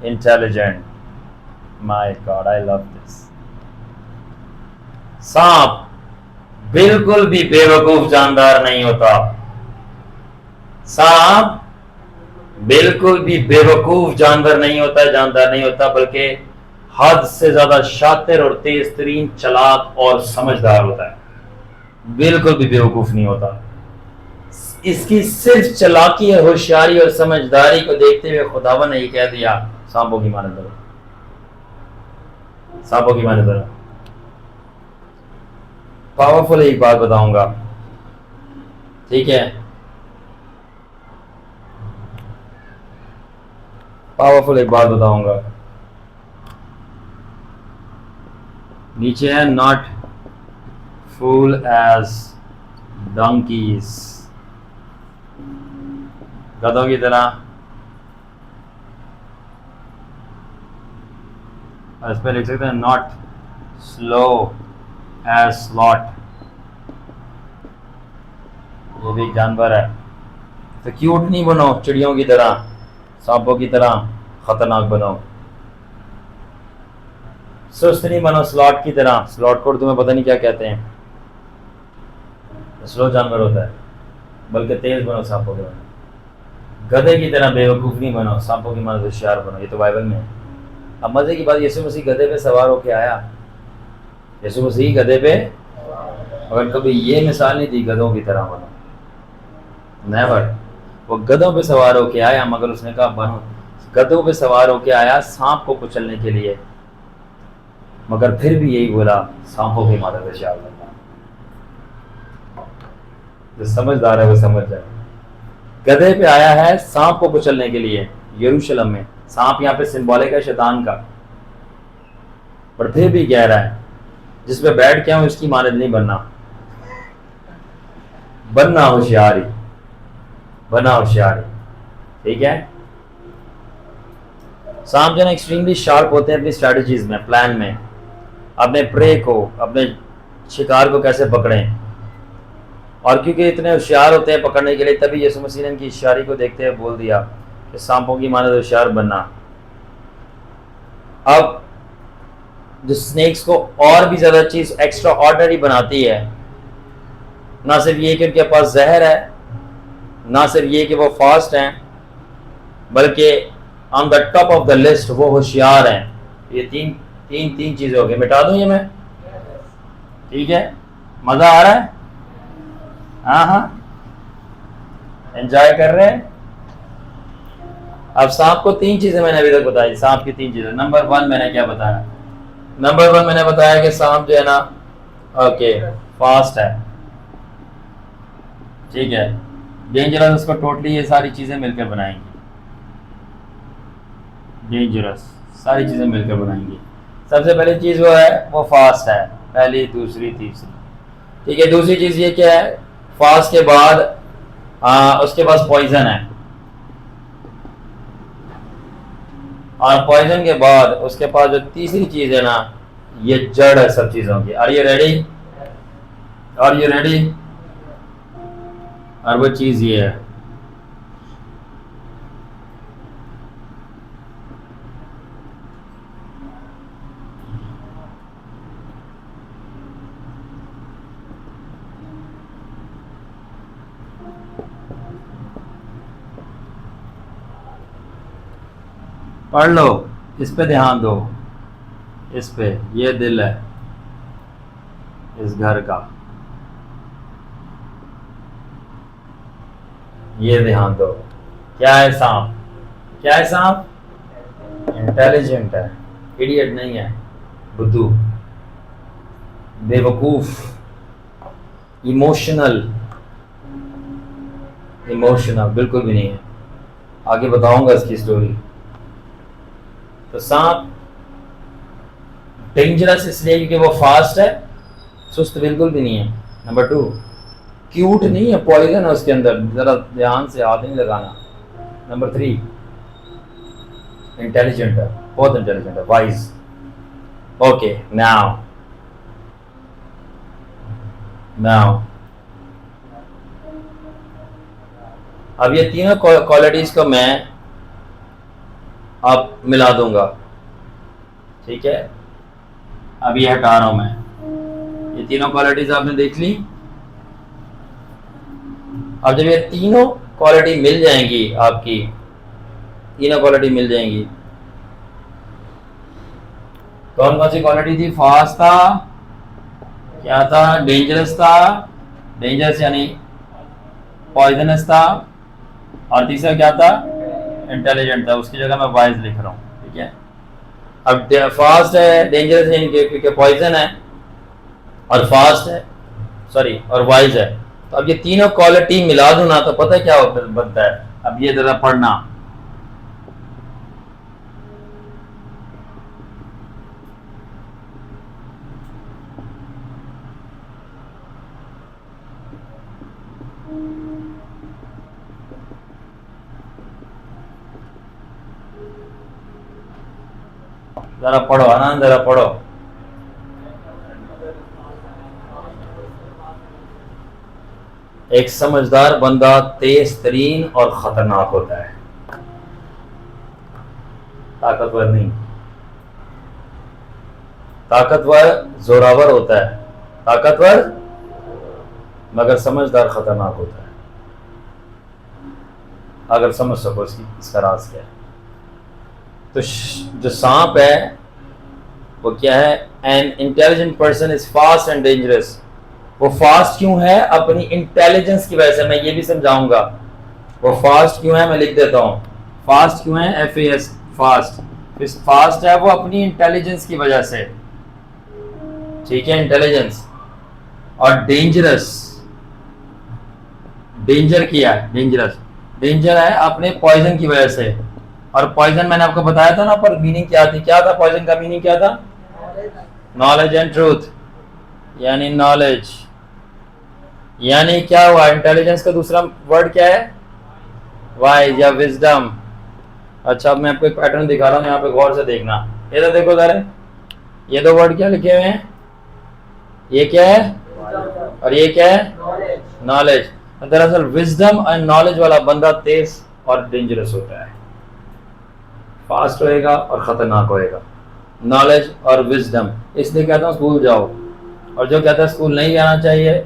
intelligent. My God, I love this. सांप बिल्कुल भी बेवकूफ जानदार नहीं होता। सांप बिल्कुल भी बेवकूफ जानवर नहीं होता, जानदार नहीं होता, बल्कि हद से ज्यादा शातिर और तेज तरीन, चालाक और समझदार होता है। बिल्कुल भी बेवकूफ नहीं होता। इसकी सिर्फ चालाकी और होशियारी और समझदारी को देखते हुए खुदावन ने ये कह दिया सांपों की मानद बनो, सांपों की मानद बनो। पावरफुल एक बात बताऊंगा, ठीक है? पावरफुल एक बात बताऊंगा। नीचे है नॉट फूल एज डंकीज, गधों की तरह। इस पे लिख सकते हैं नॉट स्लो एज स्लॉट, ये भी एक जानवर है। तो क्यूट नहीं बनो चिड़ियों की तरह, सांपों की तरह, खतरनाक बनो। सुस्त नहीं बनो स्लॉट की तरह। स्लॉट को तुम्हें पता नहीं क्या कहते हैं, स्लो जानवर होता है, बल्कि तेज बनो सांपों के बनो। गधे की तरह बेवकूफ़ नहीं बनो, सांपों की मदद होशियार बनो। ये तो बाइबल में है। अब मजे की बात, यीशु मसीह गधे पे सवार होके आया। यीशु मसीह गधे पे, अगर कभी ये मिसाल नहीं दी गधों की तरह बनो, नेवर। वो गधों पे सवार होके आया, मगर उसने कहा बनो, गधों पे सवार होके आया सांप को कुचलने के लिए, मगर फिर भी यही बोला सांपों की मदद होशियार बनना। जो समझदार है वो समझ जाए। गधे पे आया है सांप को कुचलने के लिए। यरूशलेम में सांप यहाँ पे सिंबॉलिक है शैतान का, पर फिर भी कह रहा है जिस पे बैठ के हूं इसकी मानद नहीं बनना, बनना होशियारी, बना होशियारी। ठीक है। सांप जो है एक्सट्रीमली शार्प होते हैं अपनी स्ट्रेटजीज में, प्लान में, अपने प्रे को, अपने शिकार को कैसे पकड़ें। और क्योंकि इतने होशियार होते हैं पकड़ने के लिए, तभी यीशु मसीह ने इनकी इशारी को देखते हुए बोल दिया कि सांपों की मानद होशियार बनना। अब जो स्नेक्स को और भी ज्यादा चीज एक्स्ट्रा ऑर्डिनरी बनाती है, ना सिर्फ ये कि उनके पास जहर है, ना सिर्फ ये कि वो फास्ट हैं, बल्कि on the top of the list वो होशियार हैं। ये तीन चीजें हो गई। मिटा दूं ये मैं? ठीक है, मजा आ रहा है? हाँ, एंजॉय कर रहे हैं? अब सांप को 3 चीजें मैंने अभी तक बताई। सांप की 3 चीजें। नंबर 1 मैंने क्या बताया? नंबर 1 मैंने बताया कि सांप जो है ना, ओके, फास्ट है। ठीक है। डेंजरस उसको टोटली ये सारी चीजें मिलकर बनाएंगी। डेंजरस सारी चीजें मिलकर बनाएंगी। सबसे पहली चीज वो है, वो फास्ट है, पहली, दूसरी, तीसरी। ठीक है। दूसरी चीज ये क्या है, फास्ट के बाद उसके पास पॉइजन है, और पॉइजन के बाद उसके पास जो तीसरी चीज है ना, ये जड़ है सब चीजों की। Are you ready? Are you ready? और वो चीज ये है, पढ़ लो, इस पे ध्यान दो, इस पे, ये दिल है इस घर का, ये ध्यान दो। क्या है सांप? क्या है सांप? इंटेलिजेंट है, इडियट नहीं है, बुद्धू, बेवकूफ, इमोशनल बिल्कुल भी नहीं है। आगे बताऊंगा इसकी स्टोरी। तो सांप डेंजरस इसलिए क्योंकि वो फास्ट है, सुस्त बिल्कुल भी नहीं है। नंबर 2, क्यूट नहीं है, पॉइजन है उसके अंदर, जरा ध्यान से हाथ नहीं लगाना। नंबर 3, इंटेलिजेंट है, बहुत इंटेलिजेंट है, वाइज। ओके, नाउ अब ये तीनों क्वालिटीज को मैं अब मिला दूंगा। ठीक है। अब ये हटा रहा हूं मैं। ये तीनों क्वालिटीज आपने देख ली। अब जब ये तीनों क्वालिटी मिल जाएंगी, आपकी तीनों क्वालिटी मिल जाएंगी। कौन कौन सी क्वालिटी थी? फास्ट था, क्या था? डेंजरस था, डेंजरस यानी पॉइजनस था, और तीसरा क्या था? इंटेलिजेंट था। उसकी जगह मैं वाइज लिख रहा हूँ। ठीक है। अब फास्ट है, डेंजरस है क्योंकि पॉइजन है, और फास्ट है, सॉरी, और वाइज है। तो अब ये तीनों क्वालिटी मिला दूं ना, तो पता है क्या बनता है? अब ये जरा पढ़ना। जरा पढ़ो आनंद, जरा पढ़ो। एक समझदार बंदा तेज तरीन और खतरनाक होता है। ताकतवर नहीं। ताकतवर जोरावर होता है, ताकतवर मगर समझदार खतरनाक होता है, अगर समझ सको इसका राज क्या है। तो जो सांप है वो क्या है? An intelligent person is fast and dangerous. वो फास्ट क्यों है? अपनी इंटेलिजेंस की वजह से। मैं ये भी समझाऊंगा वो फास्ट क्यों है, मैं लिख देता हूं। फास्ट क्यों है? FAS, fast. फास्ट है वो अपनी इंटेलिजेंस की वजह से, ठीक है, इंटेलिजेंस। और डेंजरस, डेंजर किया है, डेंजरस, डेंजर है अपने पॉइजन की वजह से। और पॉइजन मैंने आपको बताया था ना, पर मीनिंग क्या थी? क्या था पॉइजन का मीनिंग? क्या था? नॉलेज एंड ट्रूथ, यानी नॉलेज, यानी क्या हुआ? इंटेलिजेंस का दूसरा वर्ड क्या है? वाइज या विजडम। अच्छा, अब मैं आपको एक पैटर्न दिखा रहा हूँ, यहाँ पे गौर से देखना। ये तो देखो जरा, ये दो वर्ड क्या लिखे हुए हैं? ये क्या है और ये क्या है? नॉलेज। दरअसल विजडम एंड नॉलेज वाला बंदा तेज और डेंजरस होता है, फास्ट होएगा और खतरनाक होएगा। नॉलेज और विजडम, इसलिए कहता हूँ स्कूल जाओ। और जो कहता है स्कूल नहीं जाना चाहिए,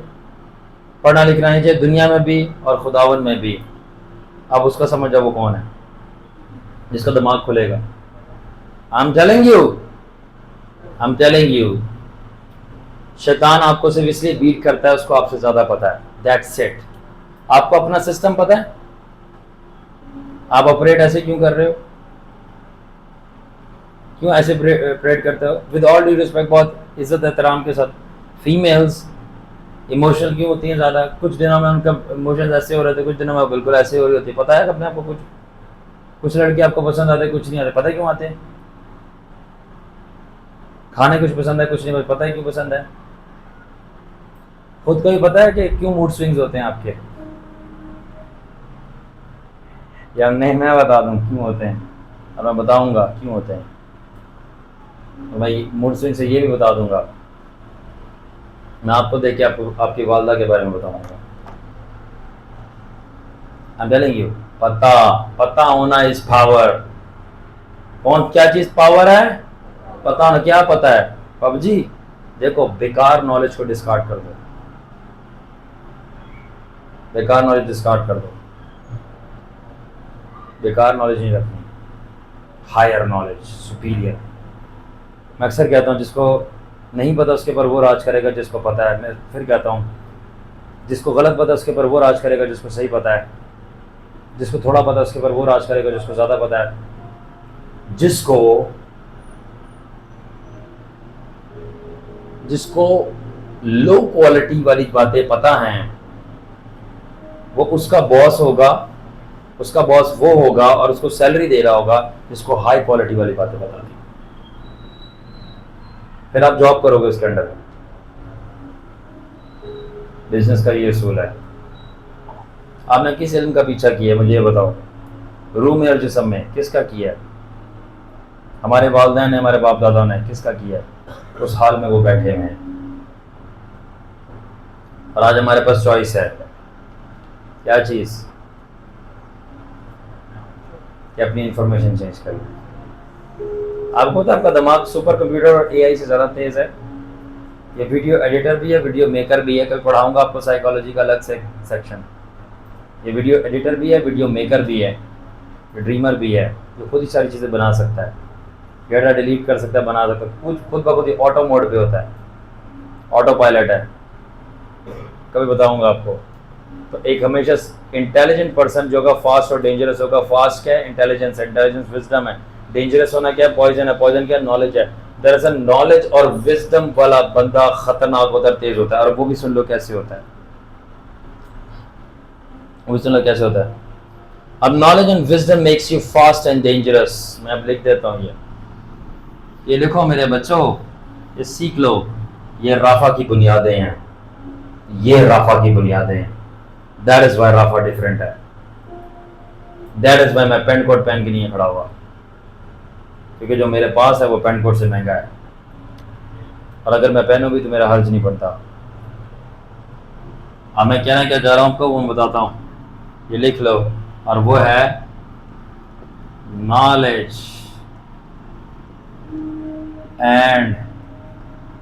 पढ़ना लिखना नहीं चाहिए, दुनिया में भी और खुदावन में भी, अब उसका समझ जाओ वो कौन है जिसका दिमाग खुलेगा। I'm telling you, I'm telling you, शैतान आपको सिर्फ इसलिए बीट करता है, उसको आपसे ज्यादा पता है, दैट्स इट। आपको अपना सिस्टम पता है, आप ऑपरेट ऐसे क्यों कर रहे हो, क्यों ऐसे ऑपरेट करते हो? विद ऑल ड्यू रिस्पेक्ट, बहुत इज्जत एहतराम के साथ, फीमेल्स इमोशनल क्यों होती हैं ज़्यादा? कुछ दिनों में उनका इमोशंस ऐसे हो रहे थे, कुछ दिनों में बिल्कुल ऐसे हो रही होती है। पता है अपने आपको? कुछ लड़के आपको पसंद आते, कुछ नहीं आते। पता है क्यों आते हैं? खाने कुछ पसंद है, कुछ नहीं पता है क्यों पसंद है? खुद को भी पता है कि क्यों मूड स्विंग्स होते हैं आपके? या नहीं मैं बता दूं क्यों होते हैं, और मैं बताऊंगा क्यों होते हैं। तो भाई मूड स्विंग से ये भी बता दूंगा, मैं आपको देख के आपकी वालदा के बारे में बताऊंगा। I'm telling you, पता होना इज पावर। कौन क्या चीज पावर है? पता ना। क्या पता है? पबजी। देखो, बेकार नॉलेज को डिस्कार्ड कर दो, बेकार नॉलेज डिस्कार्ड कर दो, बेकार नॉलेज नहीं रखनी, हायर नॉलेज, सुपीरियर। मैं अक्सर कहता हूँ जिसको नहीं पता उसके ऊपर वो राज करेगा जिसको पता है। मैं फिर कहता हूँ जिसको गलत पता उसके ऊपर वो राज करेगा जिसको सही पता है, जिसको थोड़ा पता उसके ऊपर वो राज करेगा जिसको ज़्यादा पता है, जिसको लो क्वालिटी वाली बातें पता हैं वो उसका बॉस होगा, उसका बॉस वो होगा और उसको सैलरी दे रहा होगा जिसको हाई क्वालिटी वाली बातें बता दी। फिर आप जॉब करोगे उसके अंडर। बिजनेस का ये असूल है। आपने किस इल्म का पीछा किया है मुझे ये बताओ? रूह में और जिस्म में किसका किया है? हमारे वालिदैन ने, हमारे बाप दादा ने किसका किया है? उस हाल में वो बैठे हुए हैं। और आज हमारे पास चॉइस है, क्या चीज़? कि अपनी इंफॉर्मेशन चेंज कर लें। आपको पता है आपका दिमाग सुपर कंप्यूटर और AI से ज़्यादा तेज़ है। ये वीडियो एडिटर भी है, वीडियो मेकर भी है। कल पढ़ाऊंगा आपको साइकोलॉजी का अलग से सेक्शन। ये वीडियो एडिटर भी है, वीडियो मेकर भी है, ड्रीमर भी है, जो खुद ही सारी चीज़ें बना सकता है, डेटा डिलीट कर सकता है, बना सकता है, कुछ खुद ब खुद ही ऑटो मोड पे होता है, ऑटो पायलट है। कभी बताऊंगा आपको। तो एक हमेशा इंटेलिजेंट पर्सन जो होगा फास्ट और डेंजरस होगा। फास्ट क्या है? इंटेलिजेंस है, इंटेलिजेंस विजडम है। डेंजरस होना क्या है? पॉइजन है, पॉइजन क्या है? नॉलेज है। दरअसल नॉलेज और विजडम वाला बंदा खतरनाक होता है, तेज होता है। और वो भी सुन लो कैसे होता है, वो भी सुन लो कैसे होता है। अब knowledge and wisdom makes you fast and dangerous. मैं अब लिख देता हूँ ये लिखो मेरे बच्चों, ये सीख लो। ये राफा की बुनियादें हैं, ये राफा की बुनियादें हैं। That is why Rafa different है। दैट इज वाई मैं पेंट कोट पहन के नहीं खड़ा हुआ, क्योंकि जो मेरे पास है वो पेंट कोट से महंगा है, और अगर मैं पहनूं भी तो मेरा हर्ज नहीं पड़ता। अब मैं कहना क्या चाह रहा हूँ आपको वो मैं बताता हूँ, ये लिख लो। और वो है नॉलेज एंड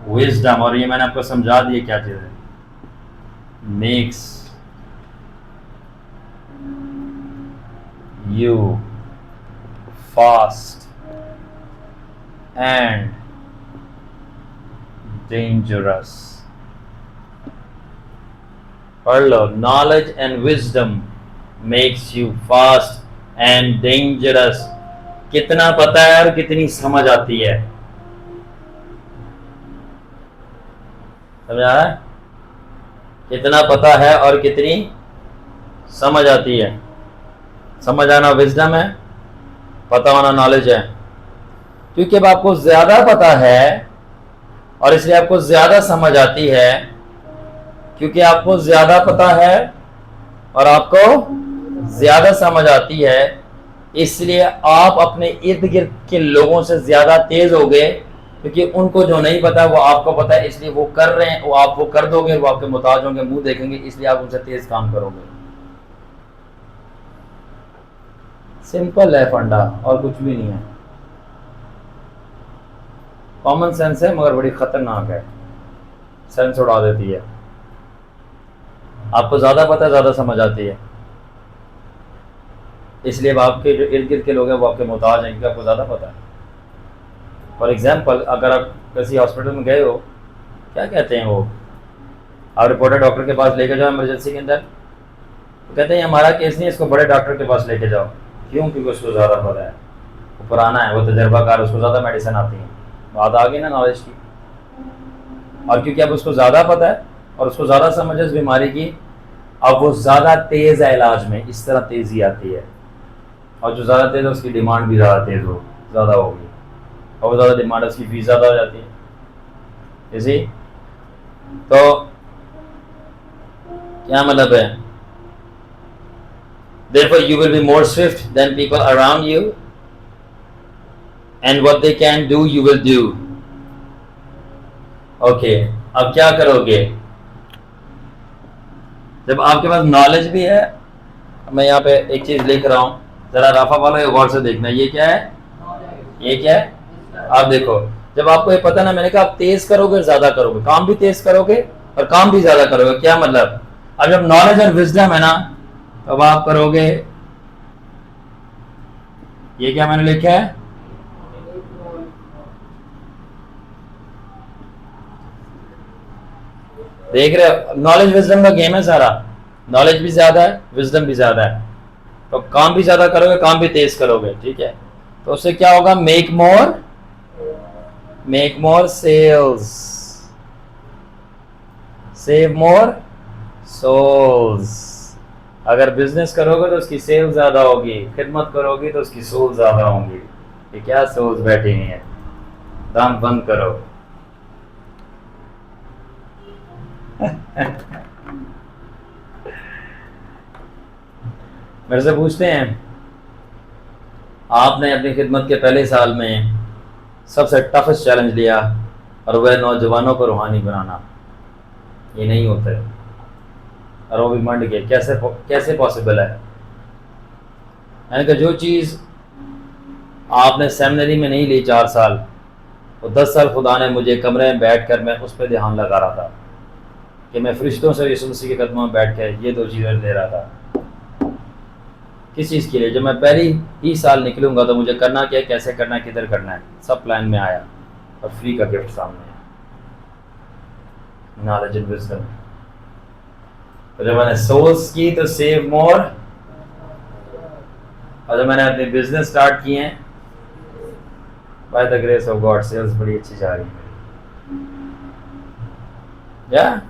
विजडम, और ये मैंने आपको समझा दिया क्या चीज है, makes you fast and dangerous. पढ़ लो, knowledge and wisdom makes you fast and dangerous. कितना पता है और कितनी समझ आती है, समझ आ रहा है? कितना पता है और कितनी समझ आती है। समझ आना विजडम है, पता होना नॉलेज है। क्योंकि अब आपको ज्यादा पता है और इसलिए आपको ज्यादा समझ आती है, क्योंकि आपको ज्यादा पता है और आपको ज्यादा समझ आती है, इसलिए आप अपने इर्द गिर्द के लोगों से ज्यादा तेज हो गए, क्योंकि उनको जो नहीं पता वो आपको पता है, इसलिए वो कर रहे हैं, वो आप वो कर दोगे, वो आपके मुताज होंगे, मुंह देखेंगे, इसलिए आप उनसे तेज काम करोगे। सिंपल है फंडा, और कुछ भी नहीं है। कॉमन सेंस है मगर बड़ी खतरनाक है, सेंस उड़ा देती है। आपको ज्यादा पता है, ज्यादा समझ आती है, इसलिए आपके जो इर्द गिर्द के लोग हैं वो आपके मुताज हैं, क्योंकि आपको ज्यादा पता है। फॉर एग्जाम्पल, अगर आप किसी हॉस्पिटल में गए हो, क्या कहते हैं वो, आप रिपोर्टर डॉक्टर के पास लेके जाओ इमरजेंसी के अंदर, तो कहते हैं हमारा केस नहीं है, इसको बड़े डॉक्टर के पास लेके जाओ। क्यों? क्योंकि उसको ज़्यादा पता है, वो पुराना है, वो तजर्बाकार, उसको ज़्यादा मेडिसिन आती है। बात आ गई ना नॉलेज की। और क्योंकि अब उसको ज़्यादा पता है और उसको ज़्यादा समझ है इस बीमारी की, अब वो ज़्यादा तेज़ है इलाज में, इस तरह तेज़ी आती है। और जो ज़्यादा तेज़ है उसकी डिमांड भी ज़्यादा होगी, और वो ज़्यादा डिमांड है उसकी फीस ज़्यादा हो जाती है। इसी तो क्या मतलब है, therefore you will be more swift than people around you, and what they can do you will do. Okay, अब क्या करोगे? जब आपके पास नॉलेज भी है, मैं यहाँ पे एक चीज लिख रहा हूँ, जरा राफा वाला गौर से देखना, ये क्या है, ये क्या है? आप देखो, जब आपको ये पता ना, मैंने कहा आप तेज करोगे, ज्यादा करोगे, काम भी तेज करोगे और काम भी ज्यादा करोगे। क्या मतलब? अब जब नॉलेज और विजडम है ना, तब आप करोगे, ये क्या मैंने लिखा है, देख रहे हो? नॉलेज विजडम का गेम है सारा। नॉलेज भी ज्यादा है, विजडम भी ज्यादा है, तो काम भी ज्यादा करोगे, काम भी तेज करोगे। ठीक है, तो उससे क्या होगा? Make more sales, save more souls. अगर बिजनेस करोगे तो उसकी सेल ज्यादा होगी, खिदमत करोगी तो उसकी सोल ज्यादा होंगी। ये क्या सोल्स बैठी हुई हैं? दाम बंद करो। मेरे से पूछते हैं, आपने अपनी खिदमत के पहले साल में सबसे टफेस्ट चैलेंज लिया और वह नौजवानों को रूहानी बनाना, ये नहीं होता है, और वो भी मंड के, कैसे पॉसिबल है? यानी कि जो चीज़ आपने सेमिनरी में नहीं ली 4 साल, वो 10 साल खुदा ने मुझे कमरे में बैठ कर, मैं उस पर ध्यान लगा रहा था कि मैं फरिश्तों से यीशु मसीह के कदमों में बैठ कर ये 2 चीज़ें ले रहा था। किस चीज़ के लिए? जब मैं पहली ही साल निकलूंगा तो मुझे करना क्या है, कैसे करना है, किधर करना है, सब प्लान में आया, और फ्री का गिफ्ट सामने है, नॉलेज एंड विजडम। तो जब मैंने सोल्स की तो सेव मोर, और जब मैंने अपने बिजनेस स्टार्ट किए हैं, by the grace of God sales बड़ी अच्छी जा रही है। Yeah?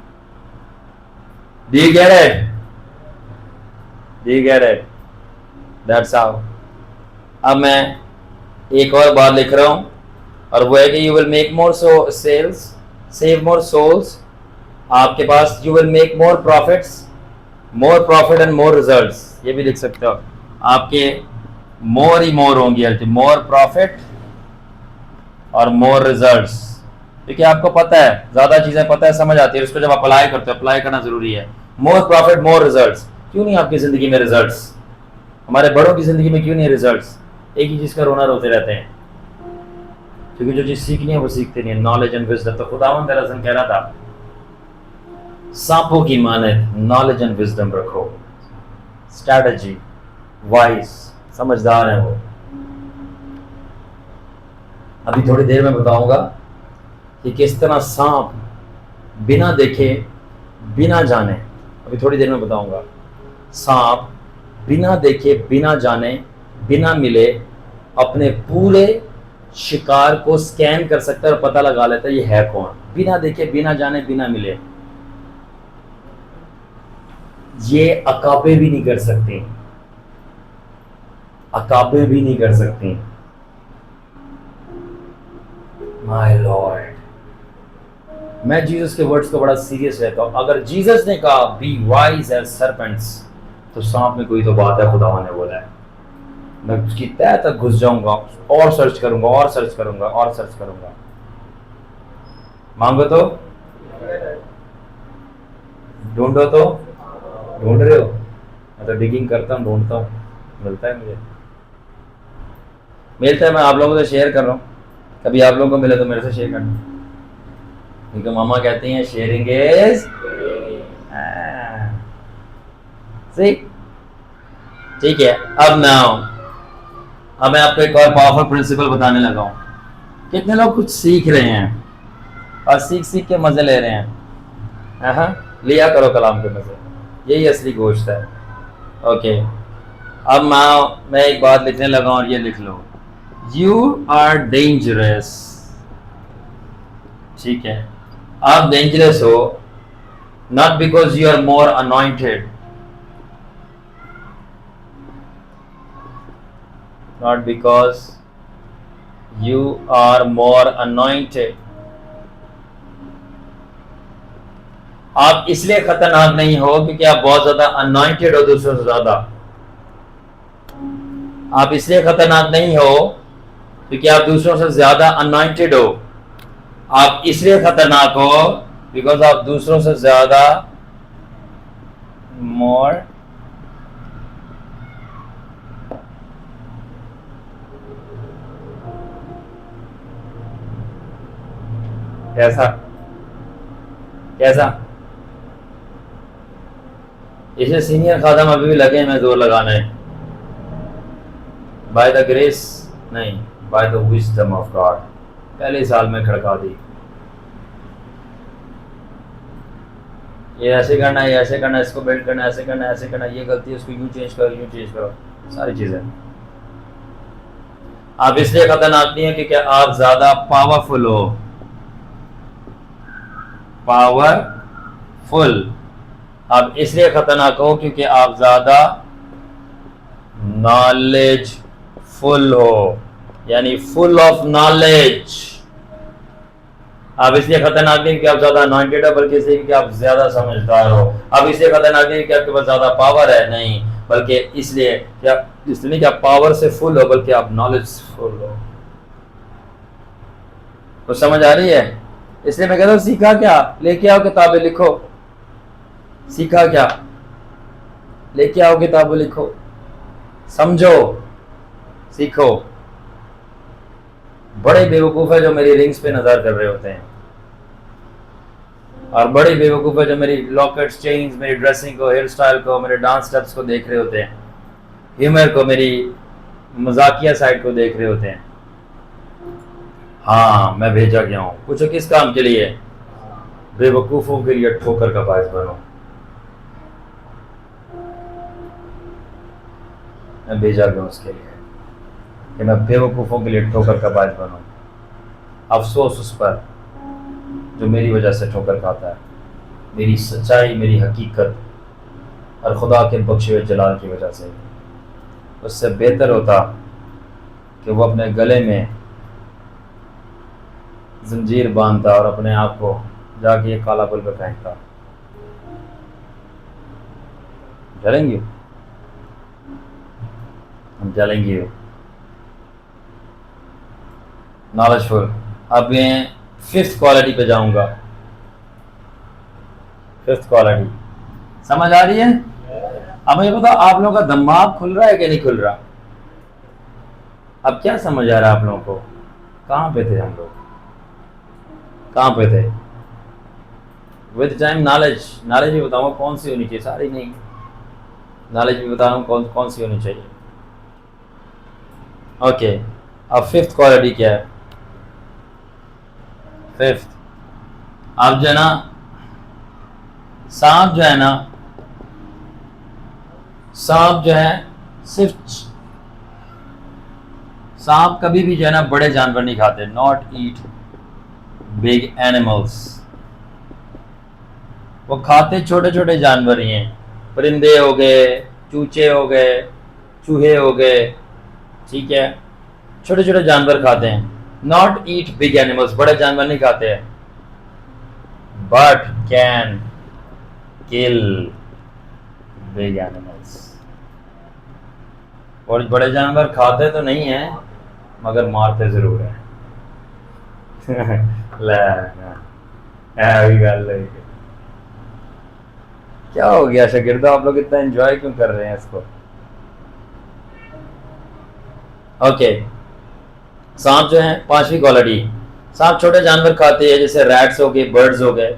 Do you get it? Do you get it? That's how. अब मैं एक और बात लिख रहा हूँ, और वो है कि you will make more sales, save more souls. आपके पास you will make more profits, more profit and more results. ये भी लिख सकते हो, आपके more ही more होंगी, more profit और more results। क्योंकि आपको पता है, ज्यादा चीजें पता है, समझ आती है, उसको जब अप्लाई करते हो, अप्लाई करना जरूरी है। मोर प्रॉफिट मोर रिजल्ट्स। क्यों नहीं आपकी जिंदगी में रिजल्ट्स? हमारे बड़ों की जिंदगी में क्यों नहीं रिजल्ट्स? एक ही चीज का रोना रोते रहते हैं, क्योंकि जो चीज सीखनी है वो सीखते नहीं है, नॉलेज एंड विजडम। तो खुदावंद दरअसल कह रहा था सांपों की मानद नॉलेज एंड विजडम रखो, स्ट्रैटेजी, वाइज, समझदार है वो। अभी थोड़ी देर में बताऊंगा कि किस तरह सांप बिना देखे बिना जाने, अभी थोड़ी देर में बताऊंगा, सांप बिना देखे बिना जाने बिना मिले अपने पूरे शिकार को स्कैन कर सकता है और पता लगा लेता है ये है कौन, बिना देखे बिना जाने बिना मिले। ये अकाबे भी नहीं कर सकती, अकाबे भी नहीं कर सकती। माय लॉर्ड, मैं जीसस के वर्ड्स को बड़ा सीरियस लेता हूं। अगर जीसस ने कहा बी वाइज एज सर्पेंट्स, तो सांप में कोई तो बात है, खुदा ने बोला है। मैं उसकी तह तक घुस जाऊंगा और सर्च करूंगा और सर्च करूंगा और सर्च करूंगा। मांगो तो, ढूंढो तो, ढूंढ रहे हो? मैं तो डिगिंग करता हूँ, ढूंढता हूँ, मिलता है मुझे, मिलता है। मैं आप लोगों से शेयर कर रहा हूँ, कभी आप लोगों को मिले तो मेरे से शेयर करना, क्योंकि मामा कहती हैं शेयरिंग इज ठीक है। अब मैं आपको एक और पावरफुल प्रिंसिपल बताने लगा हूं। कितने लोग कुछ सीख रहे हैं और सीख सीख के मजे ले रहे हैं? लिया करो कलाम के मजे, यही असली गोश्त है। ओके, अब मैं एक बात लिखने लगा और ये लिख लो, यू आर डेंजरस। ठीक है, आप डेंजरस हो not because you are more anointed, not because you are more anointed। आप इसलिए खतरनाक नहीं हो क्योंकि आप बहुत ज्यादा अनॉइंटेड हो दूसरों से ज्यादा। आप इसलिए खतरनाक नहीं हो क्योंकि आप दूसरों से ज्यादा अनॉइंटेड हो। आप इसलिए खतरनाक हो बिकॉज आप दूसरों से ज्यादा मोर कैसा कैसा इसे सीनियर खादम अभी भी लगे में जोर लगाने, बाय द ग्रेस नहीं, by the wisdom of God. पहले साल में खड़का दी, ये ऐसे करना है, ये ऐसे करना है, इसको बिल्ड करना है, ऐसे करना है, ऐसे करना है, ये गलती है उसको यूं चेंज करो, यूं चेंज करो, सारी चीजें। आप इसलिए खतरनाक नहीं है क्योंकि आप ज्यादा पावरफुल हो, पावरफुल। आप इसलिए खतरनाक हो क्योंकि आप ज्यादा नॉलेज फुल हो, यानी फुल ऑफ नॉलेज। आप इसलिए खतरनाक नहीं कि आप ज्यादा अनॉइंटेड हो, बल्कि इसलिए कि आप ज्यादा समझदार हो। आप इसलिए खतरनाक नहीं कि आपके पास ज्यादा पावर है, नहीं, बल्कि इसलिए कि आप इसलिए कि आप पावर से फुल हो, बल्कि आप नॉलेज फुल हो। तो समझ आ रही है? इसलिए मैं कहता हूं सीखा क्या, लेके आओ किताबें लिखो। सीखा क्या, लेके आओ किताबें लिखो, समझो, सीखो। बड़े बेवकूफ है जो मेरी रिंग्स पे नजर कर रहे होते हैं, और बड़े बेवकूफ है जो मेरी लॉकेट्स, चेन्स, मेरी ड्रेसिंग को, हेयर स्टाइल को, मेरे डांस स्टेप्स को देख रहे होते हैं, ह्यूमर को, मेरी मजाकिया साइड को देख रहे होते हैं। हाँ, मैं भेजा गया हूं। पूछो किस काम के लिए? बेवकूफों के लिए ठोकर का बायस बनो। मैं भेजा गया उसके लिए कि मैं बेवकूफों के लिए ठोकर का बायस बनूं। अफसोस उस पर जो मेरी वजह से ठोकर खाता है, मेरी सच्चाई, मेरी हकीकत और खुदा के बख्शे हुए जलाल की वजह से। उससे बेहतर होता कि वो अपने गले में जंजीर बांधता और अपने आप को जाके ये काला पुल पे फेंकता। जलेंगे हम, जलेंगे। नॉलेजफुल। अब मैं 5th क्वालिटी पे जाऊंगा। 5th क्वालिटी समझ आ रही है? अब मुझे बताओ, आप लोगों का दिमाग खुल रहा है कि नहीं खुल रहा? अब क्या समझ आ रहा है आप लोगों को? कहाँ पे थे हम लोग, कहाँ पे थे? विद टाइम नॉलेज, नॉलेज भी बताऊंगा कौन सी होनी चाहिए, सारी नहीं, नॉलेज भी बताऊंगा कौन कौन सी होनी चाहिए। ओके, अब फिफ्थ क्वालिटी क्या है? फिफ्थ, अब जो है ना सांप जो है ना, सांप जो है सिर्फ, सांप कभी भी जो है ना बड़े जानवर नहीं खाते, नॉट ईट बिग एनिमल्स, वो खाते छोटे छोटे जानवर ही हैं, परिंदे हो गए, चूचे हो गए, चूहे हो गए, ठीक है, छोटे छोटे जानवर खाते हैं। नॉट ईट बिग एनिमल्स, बड़े जानवर नहीं खाते हैं, but can kill big animals, और बड़े जानवर खाते तो नहीं है मगर मारते जरूर है। क्या हो गया शागिर्दो, आप लोग इतना एंजॉय क्यों कर रहे हैं इसको? ओके, सांप जो है पांचवी क्वालिटी, सांप छोटे जानवर खाते हैं जैसे रैट्स हो गए, बर्ड्स हो गए,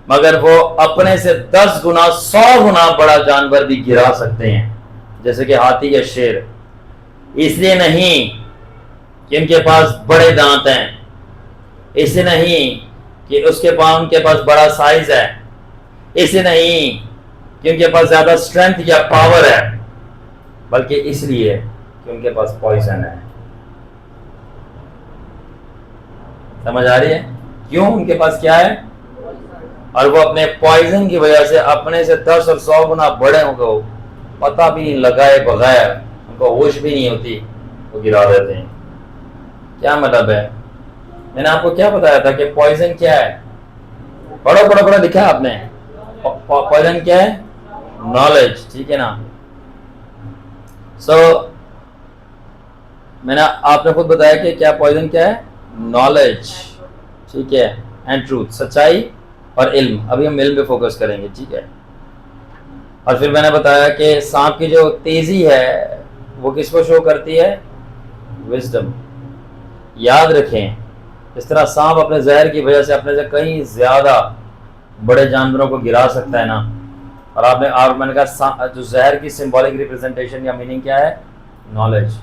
मगर वो अपने से 10 गुना 100 गुना बड़ा जानवर भी गिरा सकते हैं, जैसे कि हाथी या शेर। इसलिए नहीं कि उनके पास बड़े दांत हैं, इसलिए नहीं कि उनके पास बड़ा साइज है, इसलिए नहीं कि उनके पास ज्यादा स्ट्रेंथ या पावर है, बल्कि इसलिए कि उनके पास पॉइजन है। समझ आ रही है? क्यों? उनके पास क्या है? और वो अपने पॉइजन की वजह से अपने से 10 और 100 गुना बड़े होंगे, पता भी नहीं लगाए बगैर, उनको होश भी नहीं होती, वो गिरा देते हैं। क्या मतलब है? मैंने आपको क्या बताया था कि पॉइजन क्या है? पढ़ो पढ़ो पढ़ो, लिखा है आपने, पॉइजन क्या है? नॉलेज, ठीक है ना? मैंने आपने खुद बताया कि क्या पॉइजन क्या है? नॉलेज, ठीक है, एंड ट्रूथ, सच्चाई और इल्म। अभी हम इल्म पे फोकस करेंगे, ठीक है। और फिर मैंने बताया कि सांप की जो तेजी है वो किसको शो करती है? विजडम। याद रखें, इस तरह सांप अपने जहर की वजह से अपने से कहीं ज्यादा बड़े जानवरों को गिरा सकता है ना। और मैंने कहा जो जहर की सिंबॉलिक रिप्रेजेंटेशन या मीनिंग क्या है? नॉलेज।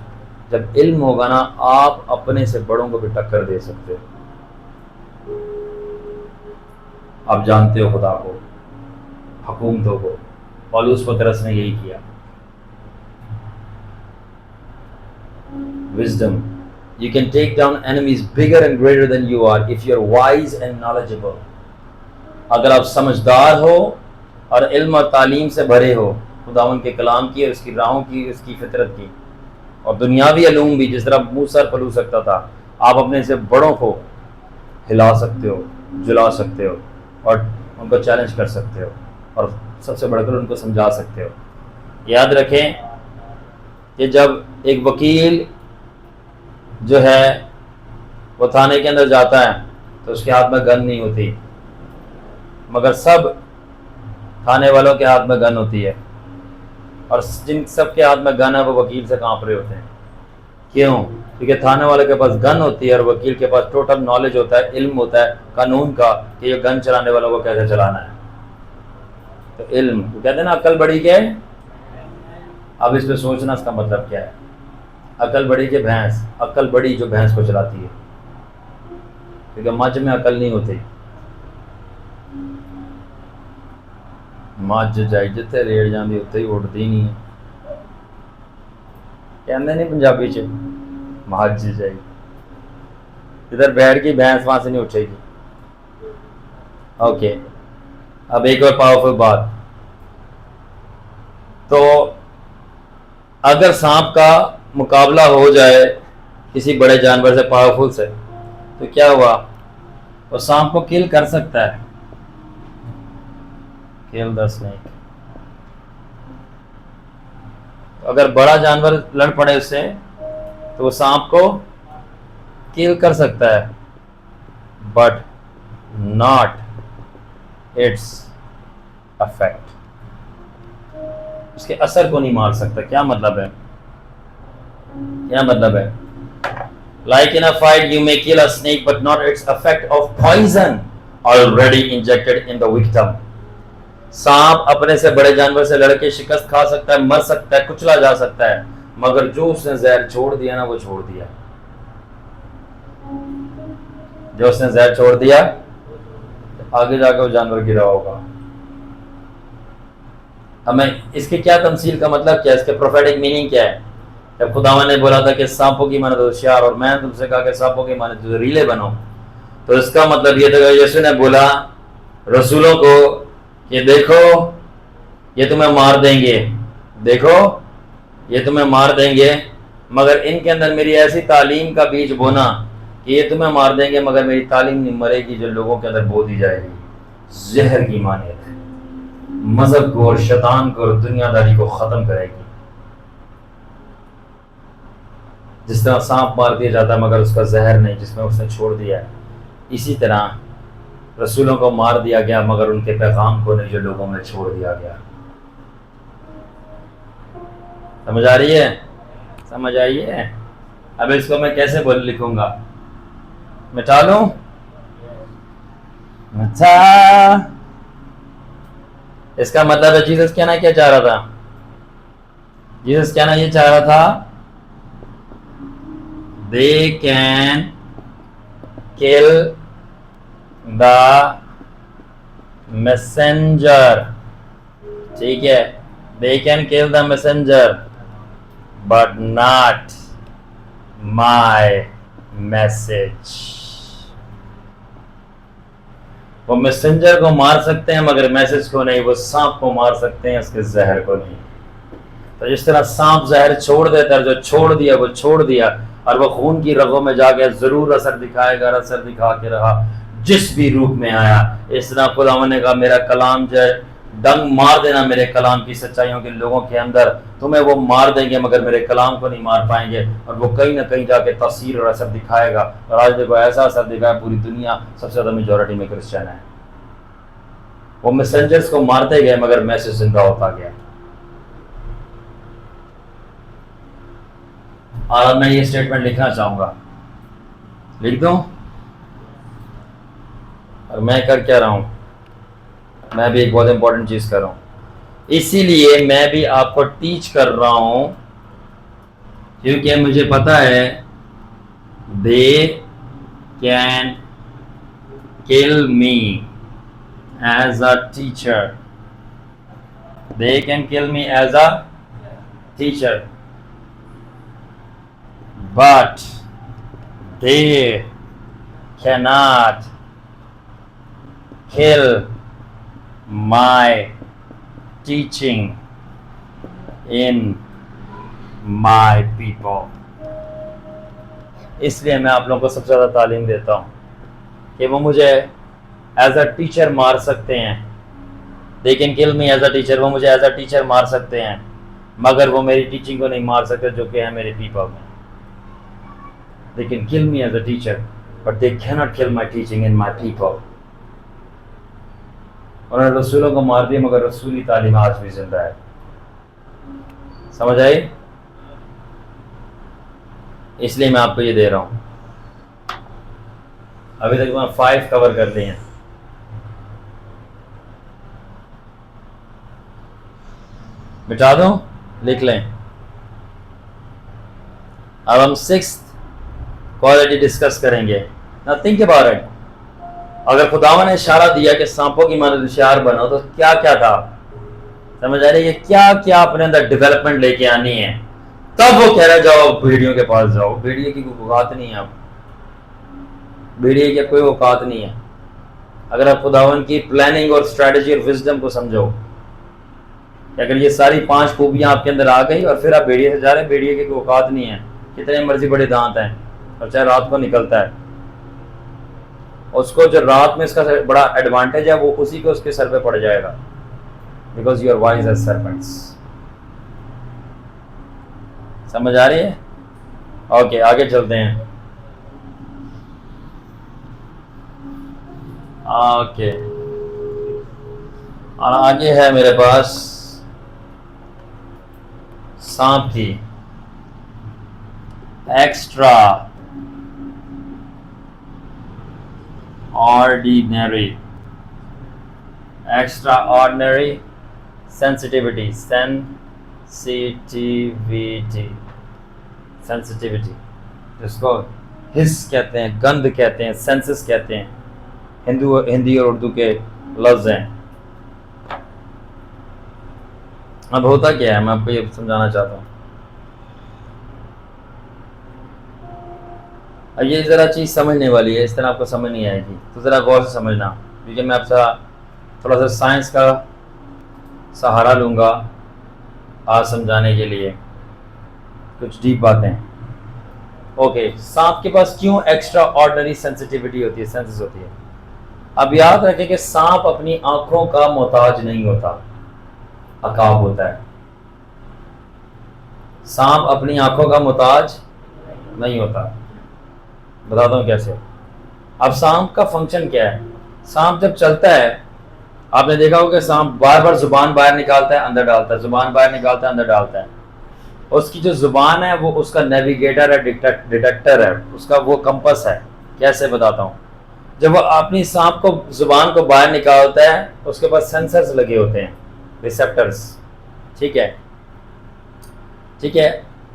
जब इल्म होगा ना, आप अपने से बड़ों को भी टक्कर दे सकते हो। आप जानते हो खुदा को, हुकूमतों को, पौलुस पतरस ने यही किया। Wisdom. You can take down enemies bigger and greater than you are if you are wise and knowledgeable. अगर आप समझदार हो और इल्म और तालीम से भरे हो, खुदावंद के कलाम की और उसकी राहों की, उसकी फितरत की, और दुनियावी अलूम भी, जिस तरह मुँह सर फलू सकता था, आप अपने से बड़ों को हिला सकते हो, जुला सकते हो, और उनको चैलेंज कर सकते हो, और सबसे बढ़कर उनको समझा सकते हो। याद रखें कि जब एक वकील जो है वो थाने के अंदर जाता है तो उसके हाथ में गन नहीं होती, मगर सब थाने वालों के हाथ में गन होती है, और जिन सब के हाथ में गन है वो वकील से कांप रहे होते हैं। क्यों? क्योंकि थाने वाले के पास गन होती है और वकील के पास टोटल नॉलेज होता है, इल्म होता है कानून का कि ये गन चलाने वालों को कैसे चलाना है। तो इल्म, तो कहते हैं ना अकल बड़ी के, अब इस पे सोचना इसका मतलब क्या है। अकल बड़ी के भैंस, अकल बड़ी जो भैंस को चलाती है, क्योंकि मझ में अकल नहीं होती। मझ जाए जिते रेड़ जाती उत्ते ही उठती नहीं है, कहते नहीं पंजाबी च मझ जाए, इधर बैठ गई भैंस वहां से नहीं उठेगी। ओके, अब एक और पावरफुल बात, तो अगर सांप का मुकाबला हो जाए किसी बड़े जानवर से, पावरफुल से, तो क्या हुआ? वो सांप को किल कर सकता है, किल द स्नेक। अगर बड़ा जानवर लड़ पड़े उससे तो वो सांप को किल कर सकता है, बट नॉट इट्स अफेक्ट, उसके असर को नहीं मार सकता। क्या मतलब है? क्या मतलब है? Like in a fight, you may kill a snake, but not its effect of poison already injected in the victim. सांप अपने से बड़े जानवर से लड़के शिकस्त खा सकता है, मर सकता है, कुचला जा सकता है, मगर जो उसने जहर छोड़ दिया ना, वो छोड़ दिया। जो उसने जहर छोड़ दिया, आगे जाकर वो जानवर गिरा होगा। हमें इसके क्या तमसील का मतलब क्या है, इसके प्रोफेटिक मीनिंग क्या है? जब खुदावन ने बोला था कि सांपों की माने तो होशियार, और मैं तुमसे कहा कि सांपों की माने तो रीले बनो, तो इसका मतलब ये था, यीशु ने बोला रसूलों को कि देखो ये तुम्हें मार देंगे, देखो ये तुम्हें मार देंगे, मगर इनके अंदर मेरी ऐसी तालीम का बीज बोना कि ये तुम्हें मार देंगे, मगर मेरी तालीम नहीं मरेगी जो लोगों के अंदर बो दी जाएगी। जहर की मानियत मजहब को और शैतान को और दुनियादारी को खत्म करेगी। जिस तरह सांप मार दिया जाता है मगर उसका जहर नहीं जिसमें उसने छोड़ दिया है, इसी तरह रसूलों को मार दिया गया मगर उनके पैगाम को नहीं जो लोगों में छोड़ दिया गया। समझ आ रही है? समझ आई है? अब इसको मैं कैसे बोल लिखूंगा? मिटा लूं? मिटा। इसका मतलब है जीसस कहना क्या चाह रहा था? जीसस कहना ये चाह रहा था, they can kill the messenger, ठीक है, they can kill the messenger but not my message। वो मैसेंजर को मार सकते हैं मगर मैसेज को नहीं, वो सांप को मार सकते हैं उसके जहर को नहीं। तो जिस तरह सांप जहर छोड़ देता है, जो छोड़ दिया वो छोड़ दिया, और वो खून की रगों में जाके जरूर असर दिखाएगा, असर दिखा के रहा जिस भी रूप में आया। इस तरह खुदावंद ने कहा मेरा कलाम जो है, डंग मार देना मेरे कलाम की सच्चाइयों के लोगों के अंदर, तुम्हें वो मार देंगे मगर मेरे कलाम को नहीं मार पाएंगे, और वो कहीं ना कहीं जाके तासीर और असर दिखाएगा। और आज देखो ऐसा असर दिखाया, पूरी दुनिया सबसे ज्यादा मेजोरिटी में क्रिश्चियन है। वो मैसेंजर्स को मारते गए मगर मैसेज जिंदा होता गया। और मैं ये स्टेटमेंट लिखना चाहूंगा, लिख दूं? और मैं कर क्या रहा हूं? मैं भी एक बहुत इंपॉर्टेंट चीज कर रहा हूं, इसीलिए मैं भी आपको टीच कर रहा हूं, क्योंकि मुझे पता है they can kill me as a teacher, they can kill me as a teacher, but they cannot kill my teaching in my people। इसलिए मैं आप लोगों को सबसे ज़्यादा तालीम देता हूँ कि वो मुझे एज अ टीचर मार सकते हैं, they can kill me as a teacher, वो मुझे एज अ टीचर मार सकते हैं मगर वो मेरी टीचिंग को नहीं मार सकते जो कि है मेरे पीपल में। They can kill me as a teacher, but they cannot kill my teaching in my people। उन्होंने रसूलों को मार दिया मगर रसूली तालीम आज भी जिंदा है। समझ आई? इसलिए मैं आपको ये दे रहा हूं। अभी तक मैं 5 कवर कर लिए हैं। मिटा दूं? लिख लें। अब हम 6th क्वालिटी डिस्कस करेंगे। Now think about it. अगर खुदावन ने इशारा दिया कि सांपों की माने होशियार बनो, तो क्या क्या था? समझ आ रही है? क्या क्या अपने अंदर डेवलपमेंट लेके आनी है, तब वो कह रहा जाओ भेड़ियों के पास जाओ। भेड़िए की कोई औकात नहीं है, आप भेड़िए की कोई औकात नहीं है। अगर आप खुदावन की प्लानिंग और स्ट्रेटजी और विजडम को समझो, अगर ये सारी 5 खूबियां आपके अंदर आ गई और फिर आप भेड़िए से जा रहे हैं, भेड़िए की कोई औकात नहीं है, कितने मर्जी बड़े दांत हैं, और चाहे रात को निकलता है, उसको जो रात में इसका बड़ा एडवांटेज है वो उसी को उसके सर पे पड़ जाएगा, because you are wise as serpents. समझ आ रही है? ओके, आगे चलते हैं। ओके, और आगे है मेरे पास सांप की extra ordinary, extra ordinary, sensitivity, sensitivity जिसको हिस कहते हैं, गंध कहते हैं, सेंसस कहते हैं, हिंदी और उर्दू के लफ्ज हैं। अब होता क्या है, मैं आपको ये समझाना चाहता हूँ। अब ये ज़रा चीज़ समझने वाली है, इस तरह आपको समझ नहीं आएगी, तो ज़रा गौर से समझना, क्योंकि मैं आपसे थोड़ा सा साइंस का सहारा लूँगा आज समझाने के लिए कुछ डीप बातें। ओके, सांप के पास क्यों एक्स्ट्रा ऑर्डिनरी सेंसिटिविटी होती है, सेंसेस होती है? अब याद रखें कि सांप अपनी आंखों का मोहताज नहीं होता, अकाब होता है। सांप अपनी आंखों का मोहताज नहीं होता। बताता हूँ कैसे। अब सांप का फंक्शन क्या है? सांप जब चलता है, आपने देखा होगा कि सांप बार बार जुबान बाहर निकालता है, अंदर डालता है, जुबान बाहर निकालता है, अंदर डालता है। उसकी जो जुबान है वो उसका नेविगेटर है, डिटेक्टर है, उसका वो कंपस है। कैसे बताता हूँ। जब वो अपनी सांप को जुबान को बाहर निकालता है, उसके पास सेंसर्स लगे होते हैं, रिसेप्टर्स। ठीक है, ठीक है।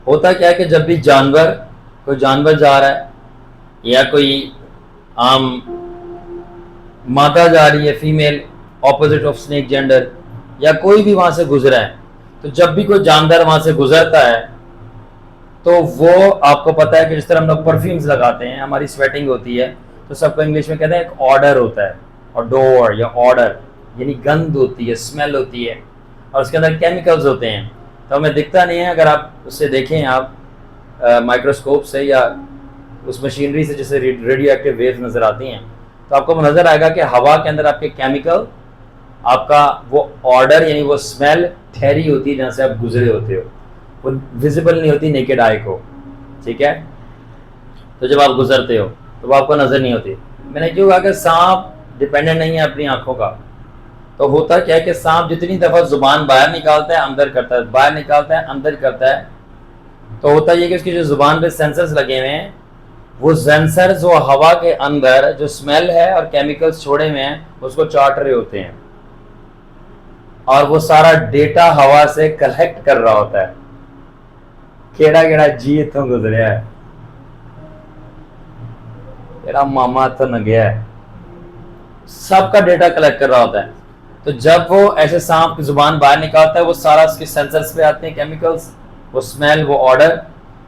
होता क्या है कि जब भी कोई जानवर जा रहा है, या कोई आम मादा जा रही है, female opposite of snake gender, या कोई भी वहां से गुजरा है, तो जब भी कोई जानवर वहां से गुजरता है, तो वो आपको पता है कि जिस तरह हम लोग परफ्यूम्स लगाते हैं, हमारी स्वेटिंग होती है, तो सबको इंग्लिश में कहते हैं एक ऑर्डर होता है, ऑडोर या ऑर्डर, यानी गंध होती है, स्मेल होती है, और उसके अंदर केमिकल्स होते हैं। तो हमें दिखता नहीं है, अगर आप उससे देखें आप माइक्रोस्कोप से या उस मशीनरी से जिससे रेडियो एक्टिव वेव्स नजर आती हैं, तो आपको नजर आएगा कि हवा के अंदर आपके केमिकल, आपका वो ऑर्डर यानी वो स्मेल ठहरी होती है जहाँ से आप गुजरे होते हो, वो विजिबल नहीं होती नेकेड आई को। ठीक है, तो जब आप गुजरते हो तो वो आपको नजर नहीं होती। मैंने क्यों कहा कि सांप डिपेंडेंट नहीं है अपनी आंखों का। तो होता क्या है कि सांप जितनी दफा जुबान बाहर निकालता है, अंदर करता है, बाहर निकालता है, अंदर करता है, तो होता ये कि उसकी जो जुबान पे सेंसर्स लगे हुए हैं, वो सेंसर्स वो हवा के अंदर जो स्मेल है और केमिकल्स छोड़े हुए हैं उसको चाट रहे होते हैं, और वो सारा डेटा हवा से कलेक्ट कर रहा होता है। केड़ा केड़ा जी इतों गुजरिया है, तेरा मामा तो न गया है, सबका डेटा कलेक्ट कर रहा होता है। तो जब वो ऐसे सांप की जुबान बाहर निकालता है, वो सारा उसके सेंसर्स पे आते हैं केमिकल्स, वो स्मेल, वो ऑर्डर,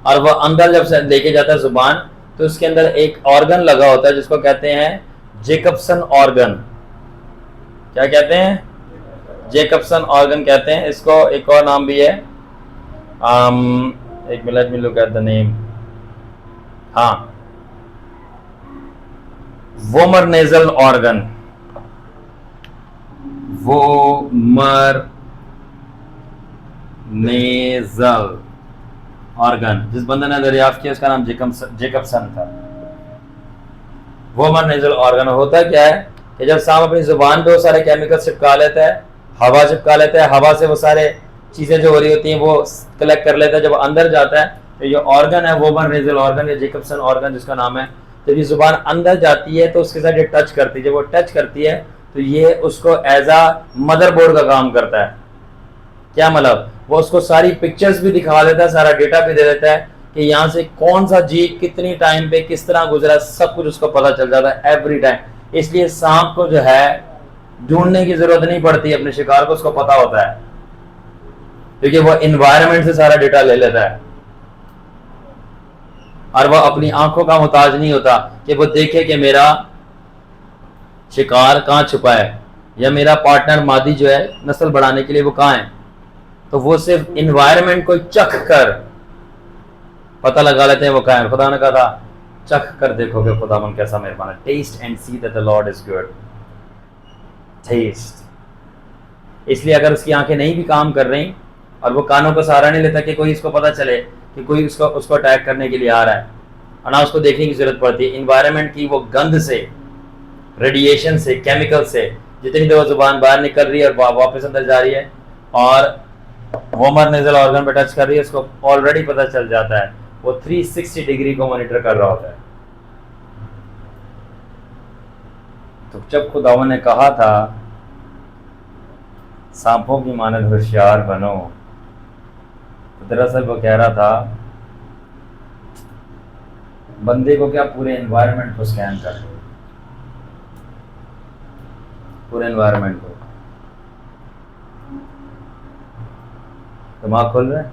और वो अंदर जब से लेके जाता है जुबान, तो उसके अंदर एक ऑर्गन लगा होता है जिसको कहते हैं जेकबसन ऑर्गन। क्या कहते हैं? जेकबसन ऑर्गन कहते हैं इसको। एक और नाम भी है, एक मिनट में लुक एट द नेम, हाँ, vomer nasal organ, vomer nasal organ. जिस बंदे ने दरियाफ्त किया उसका नाम जेकबसन था। वोमर नेजल ऑर्गन होता क्या है कि जब सांप अपनी जुबान पे वो सारे केमिकल चिपका लेता है, हवा चिपका लेता है, हवा से वो सारे चीजें जो हो रही होती हैं वो कलेक्ट कर लेता है, जब अंदर जाता है तो ये ऑर्गन है वोमर नेजल ऑर्गन या जेकबसन ऑर्गन जिसका नाम है, जब ये जुबान अंदर जाती है तो उसके साथ ये टच करती है। जब वो टच करती है तो ये उसको एज आ मदरबोर्ड का काम करता है। क्या मतलब? वो उसको सारी पिक्चर्स भी दिखा देता है, सारा डेटा भी दे देता है कि यहाँ से कौन सा जीव कितनी टाइम पे किस तरह गुजरा, सब कुछ उसको पता चल जाता है एवरी टाइम। इसलिए सांप को जो है ढूंढने की जरूरत नहीं पड़ती, अपने शिकार को उसको पता होता है, क्योंकि वो एनवायरनमेंट से सारा डेटा ले लेता है, और वह अपनी आंखों का मोहताज नहीं होता कि वो देखे कि मेरा शिकार कहाँ छुपा है, या मेरा पार्टनर मादी जो है नस्ल बढ़ाने के लिए वो कहाँ है। तो वो सिर्फ इन्वायरमेंट को चख कर पता लगा लेते हैं वो कहाँ है। खुदा ने कहा था चख कर देखोगे खुदावन कैसा मेहरबान है, test and see that the Lord is good. Test. इसलिए अगर उसकी आंखें नहीं भी काम कर रही और वो कानों को सहारा नहीं लेता कि कोई इसको पता चले कि कोई उसको अटैक करने के लिए आ रहा है, और ना उसको देखने की जरूरत पड़ती है, इन्वायरमेंट की वो गंध से, रेडिएशन से, केमिकल से जितनी देर जुबान बाहर निकल रही है और वापस अंदर जा रही है और वोमर नेजल ऑर्गन पे टच कर रही है, उसको ऑलरेडी पता चल जाता है। वो 360 डिग्री को मॉनिटर कर रहा होता है। तो जब खुदावन ने कहा था सांपों की मानद होशियार बनो, तो दरअसल वो कह रहा था बंदे को क्या पूरे एनवायरनमेंट को स्कैन कर लो, पूरे एनवायरनमेंट को। दिमाग खोल रहे हैं?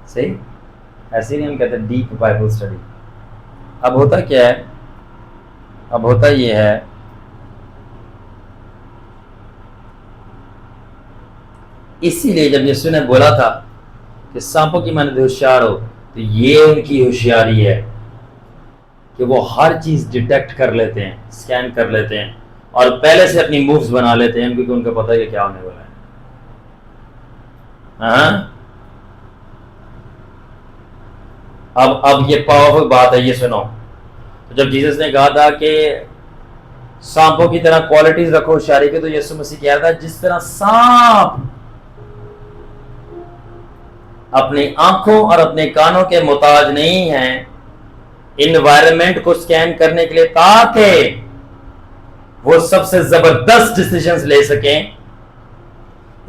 सही, ऐसे नहीं हम कहते डीप बाइबल स्टडी। अब होता क्या है, अब होता ये है इसीलिए जब यीशु ने बोला था कि सांपों की मानद होशियार हो, तो ये उनकी होशियारी है कि वो हर चीज डिटेक्ट कर लेते हैं, स्कैन कर लेते हैं और पहले से अपनी मूव्स बना लेते हैं, क्योंकि उनको पता है कि क्या होने वाला है। हाँ? अब ये पावरफुल बात है, ये सुनो। तो जब जीसस ने कहा था कि सांपों की तरह क्वालिटीज रखो होशियारी के, तो यीशु मसीह कह रहा था जिस तरह सांप अपनी आंखों और अपने कानों के मोहताज नहीं है इन्वायरमेंट को स्कैन करने के लिए, ताकि वो सबसे जबरदस्त डिसीजंस ले सकें,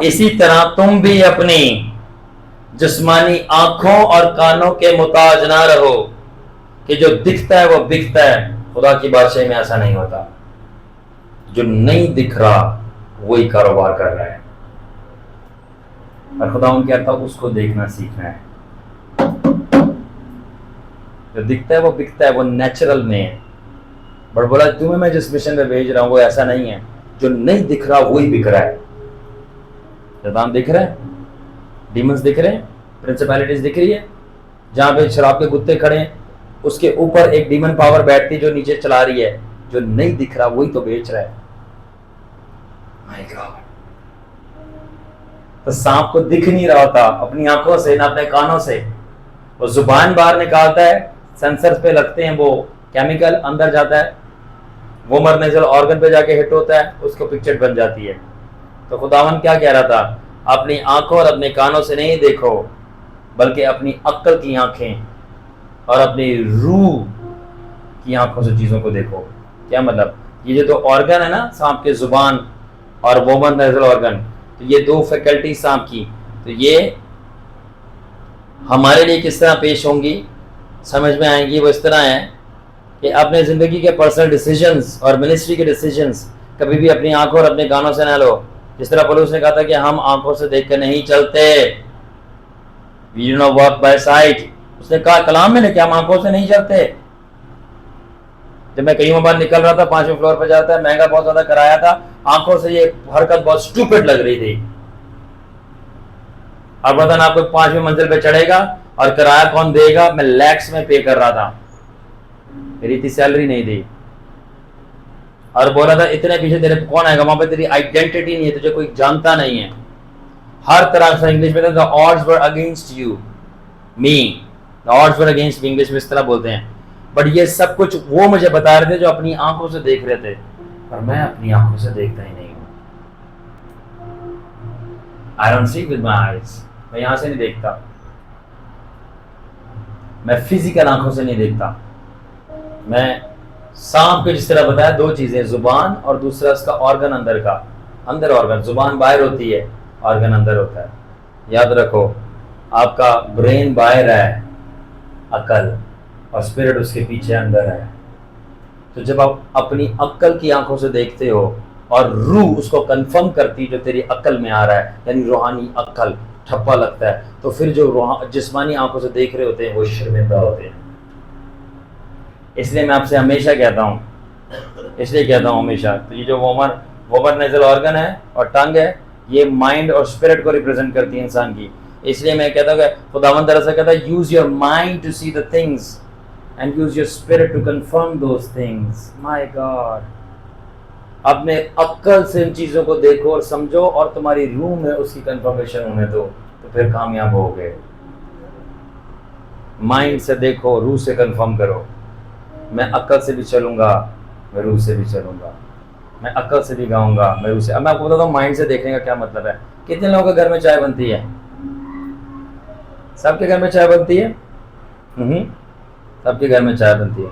इसी तरह तुम भी अपनी जिस्मानी आंखों और कानों के मोहताज ना रहो कि जो दिखता है वो बिकता है। खुदा की बादशाही में ऐसा नहीं होता। जो नहीं दिख रहा वही कारोबार कर रहा है, और खुदा उनके कहता उसको देखना सीखना है। जो दिखता है वो बिकता है, वो नेचुरल में है। बट बोला तुम्हें मैं जिस मिशन में भेज रहा हूं वो ऐसा नहीं है। जो नहीं दिख रहा वही बिक रहा है। शैतान दिख रहा है, डीमंस दिख रहे हैं, प्रिंसिपैलिटीज दिख रही है। जहां पे शराब के कुत्ते खड़े हैं उसके ऊपर एक डीमन पावर बैठती है जो नीचे चला रही है। जो नहीं दिख रहा वही तो बेच रहा है। My God. तो सांप को दिख नहीं रहा होता अपनी आंखों से ना अपने कानों से, वो जुबान बाहर निकालता है, सेंसर्स पे लगते हैं, वो केमिकल अंदर जाता है, वो मरनेजल ऑर्गन पे जाके हिट होता है, उसको पिक्चर बन जाती है। तो खुदावन क्या कह रहा था, अपनी आंखों और अपने कानों से नहीं देखो, बल्कि अपनी अक्ल की आंखें और अपनी रूह की आंखों से चीजों को देखो। क्या मतलब, ये जो दो ऑर्गन है ना सांप के, जुबान और वोमन नेजल ऑर्गन, तो ये दो फैकल्टी सांप की, तो ये हमारे लिए किस तरह पेश होंगी, समझ में आएंगी। वो इस तरह है कि अपने जिंदगी के पर्सनल डिसीजंस और मिनिस्ट्री के डिसीजंस कभी भी अपनी आंखों और अपने कानों से ना लो। जिस तरह पौलुस ने कहा था कि हम आंखों से देखकर नहीं चलते, we do not walk by sight. उसने कहा कलाम में कि हम आंखों से नहीं चलते। जब मैं कई बार निकल रहा था, 5वें फ्लोर पर जाता है, महंगा बहुत ज्यादा कराया था, आंखों से ये हरकत बहुत स्टूपिड लग रही थी। अब पता ना आपको 5वीं मंजिल पे चढ़ेगा और किराया कौन देगा, मैं लैक्स में पे कर रहा था, मेरी इतनी सैलरी नहीं दी, और बोला था इतने पीछे तेरे कौन आएगा, वहां पे तेरी आइडेंटिटी नहीं है, तुझे कोई जानता नहीं है। हर तरह से इंग्लिश में the odds were against you me, the odds were against me, English में इस तरह बोलते हैं। बट ये सब कुछ वो मुझे बता रहे थे जो अपनी आंखों से देख रहे थे, पर मैं अपनी आंखों से देखता ही नहीं हूं। I don't see with my eyes, मैं यहां से नहीं देखता, मैं फिजिकल आंखों से नहीं देखता। मैं सांप के जिस तरह बताया, दो चीजें, जुबान और दूसरा उसका ऑर्गन अंदर का, अंदर ऑर्गन, जुबान बाहर होती है, ऑर्गन अंदर होता है। याद रखो, आपका ब्रेन बाहर है, अकल, और स्पिरिट उसके पीछे अंदर है। तो जब आप अपनी अक्ल की आंखों से देखते हो और रूह उसको कंफर्म करती जो तेरी अक्ल में आ रहा है, यानी रूहानी अक्ल ठप्पा लगता है, तो फिर जो जिस्मानी आंखों से देख रहे होते हैं वो शर्मिंदा होते हैं। इसलिए मैं आपसे हमेशा कहता हूँ, हमेशा, तो ये जो वोमर नेजल ऑर्गन है और टंग है, ये माइंड और स्पिरिट को रिप्रेजेंट करती है इंसान की। इसलिए मैं कहता हूँ खुदावंद दरअसल कहता है, use your mind to see the things and use your spirit to confirm those things. My God, अपने अक्ल से इन चीजों को देखो और समझो, और तुम्हारी रूह में उसकी कंफर्मेशन होने दो, तो फिर कामयाब हो गए। माइंड से देखो, रूह से कंफर्म करो। मैं अक्ल से भी चलूंगा, मैं रूह से भी चलूंगा, मैं अक्ल से भी गाऊंगा, मैं रूह से। अब मैं आपको बताता हूँ माइंड से देखने का क्या मतलब है। कितने लोगों के घर में चाय बनती है? सबके घर में चाय बनती है? सबके घर में चाय बनती है।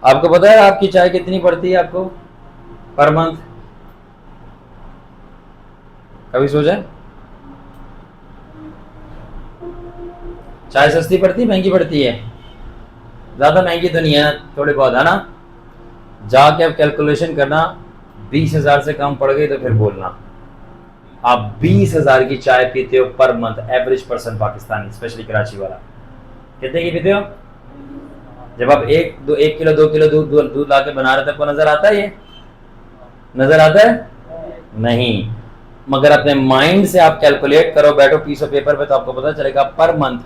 आपको पता है आपकी चाय कितनी पड़ती है आपको पर मंथ? कभी सोचा? चाय सस्ती पड़ती है महंगी पड़ती है? ज्यादा महंगी तो नहीं है, थोड़ी बहुत है ना। जाके अब कैलकुलेशन करना, 20,000 से कम पड़ गई तो फिर बोलना। आप 20,000 की चाय पीते हो per month, average person Pakistani, specially Karachi वाला। कितने की पीते हो? जब आप 1 किलो 2 किलो दूध ला के बना रहे थे, आपको नजर आता है? ये नजर आता है? नहीं। मगर अपने माइंड से आप कैलकुलेट करो, बैठो पीस ऑफ पेपर पे, तो आपको पता चलेगा पर मंथ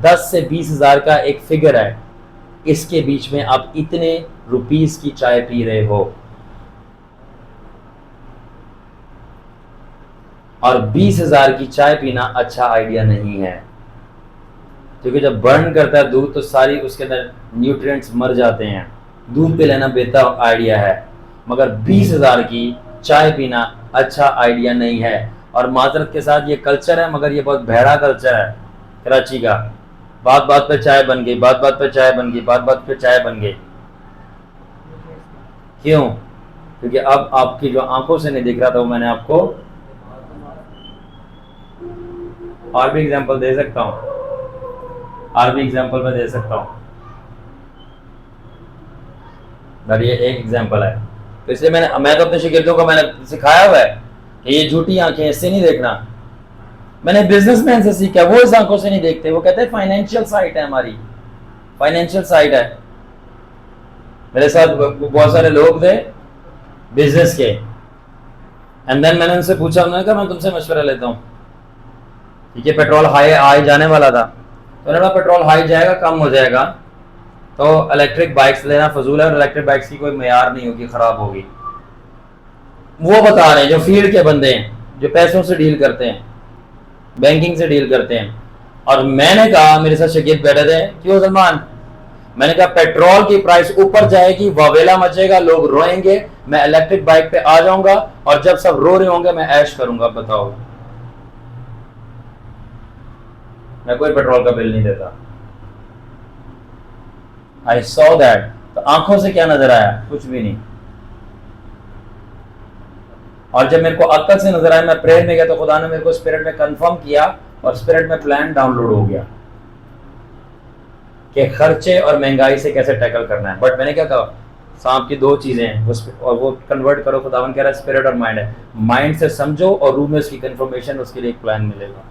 10 से 20,000 का एक फिगर है, इसके बीच में आप इतने रुपीस की चाय पी रहे हो। और 20,000 की चाय पीना अच्छा आइडिया नहीं है, क्योंकि जब बर्न करता है दूध तो सारी उसके अंदर न्यूट्रिएंट्स मर जाते हैं। दूध पे लेना बेहतर आइडिया है, मगर 20,000 की चाय पीना अच्छा आइडिया नहीं है। और माजरत के साथ ये कल्चर है, मगर ये बहुत भेड़ा कल्चर है कराची का। बात बात पे चाय बन गई, बात बात पे चाय बन गई, बात बात पे चाय बन गई। क्यों? क्योंकि अब आपकी जो आंखों से नहीं दिख रहा था, वो मैंने आपको और भी एग्जांपल दे सकता हूं, और भी एग्जांपल मैं दे सकता हूं। ये एक एग्जांपल है, तो इसलिए मैं तो अपने शागिर्दों को मैंने सिखाया हुआ है कि ये झूठी आंखें, इससे नहीं देखना। मैंने बिजनेसमैन से सीखा, वो इस आंखों से नहीं देखते, वो कहते हैं फाइनेंशियल साइट है हमारी, फाइनेंशियल साइट है। मेरे साथ बहुत सारे लोग थे बिजनेस के, एंड देन मैंने उनसे पूछा, उन्होंने कहा मैं तुमसे मशवरा लेता हूँ। ठीक है, पेट्रोल हाई जाने वाला था, तो उन्होंने कहा पेट्रोल हाई जाएगा, कम हो जाएगा, तो इलेक्ट्रिक बाइक्स लेना फजूल है, और इलेक्ट्रिक बाइक्स की कोई मेयार नहीं होगी, खराब होगी। वो बता रहे हैं जो फील्ड के बंदे हैं, जो पैसों से डील करते हैं, बैंकिंग से डील करते हैं। और मैंने कहा, मेरे साथ शागिर्द बैठे थे, क्यों सलमान? मैंने कहा पेट्रोल की प्राइस ऊपर जाएगी, वावेला मचेगा, लोग रोएंगे, मैं इलेक्ट्रिक बाइक पे आ जाऊंगा, और जब सब रो रहे होंगे मैं ऐश करूंगा। बताओ, मैं कोई पेट्रोल का बिल नहीं देता। I saw that. तो आंखों से क्या नजर आया? कुछ भी नहीं। और जब मेरे को अक्ल से नजर आया, मैं प्रेयर में गया, तो खुदा ने मेरे को स्पिरिट में कंफर्म किया, और स्पिरिट में प्लान डाउनलोड हो गया कि खर्चे और महंगाई से कैसे टैकल करना है। बट मैंने क्या कहा, सांप की दो चीजें हैं, और वो कन्वर्ट करो। खुदावन कह रहा है स्पिरिट और माइंड है, माइंड से समझो और रूम में उसकी कंफर्मेशन, उसके लिए एक प्लान मिलेगा।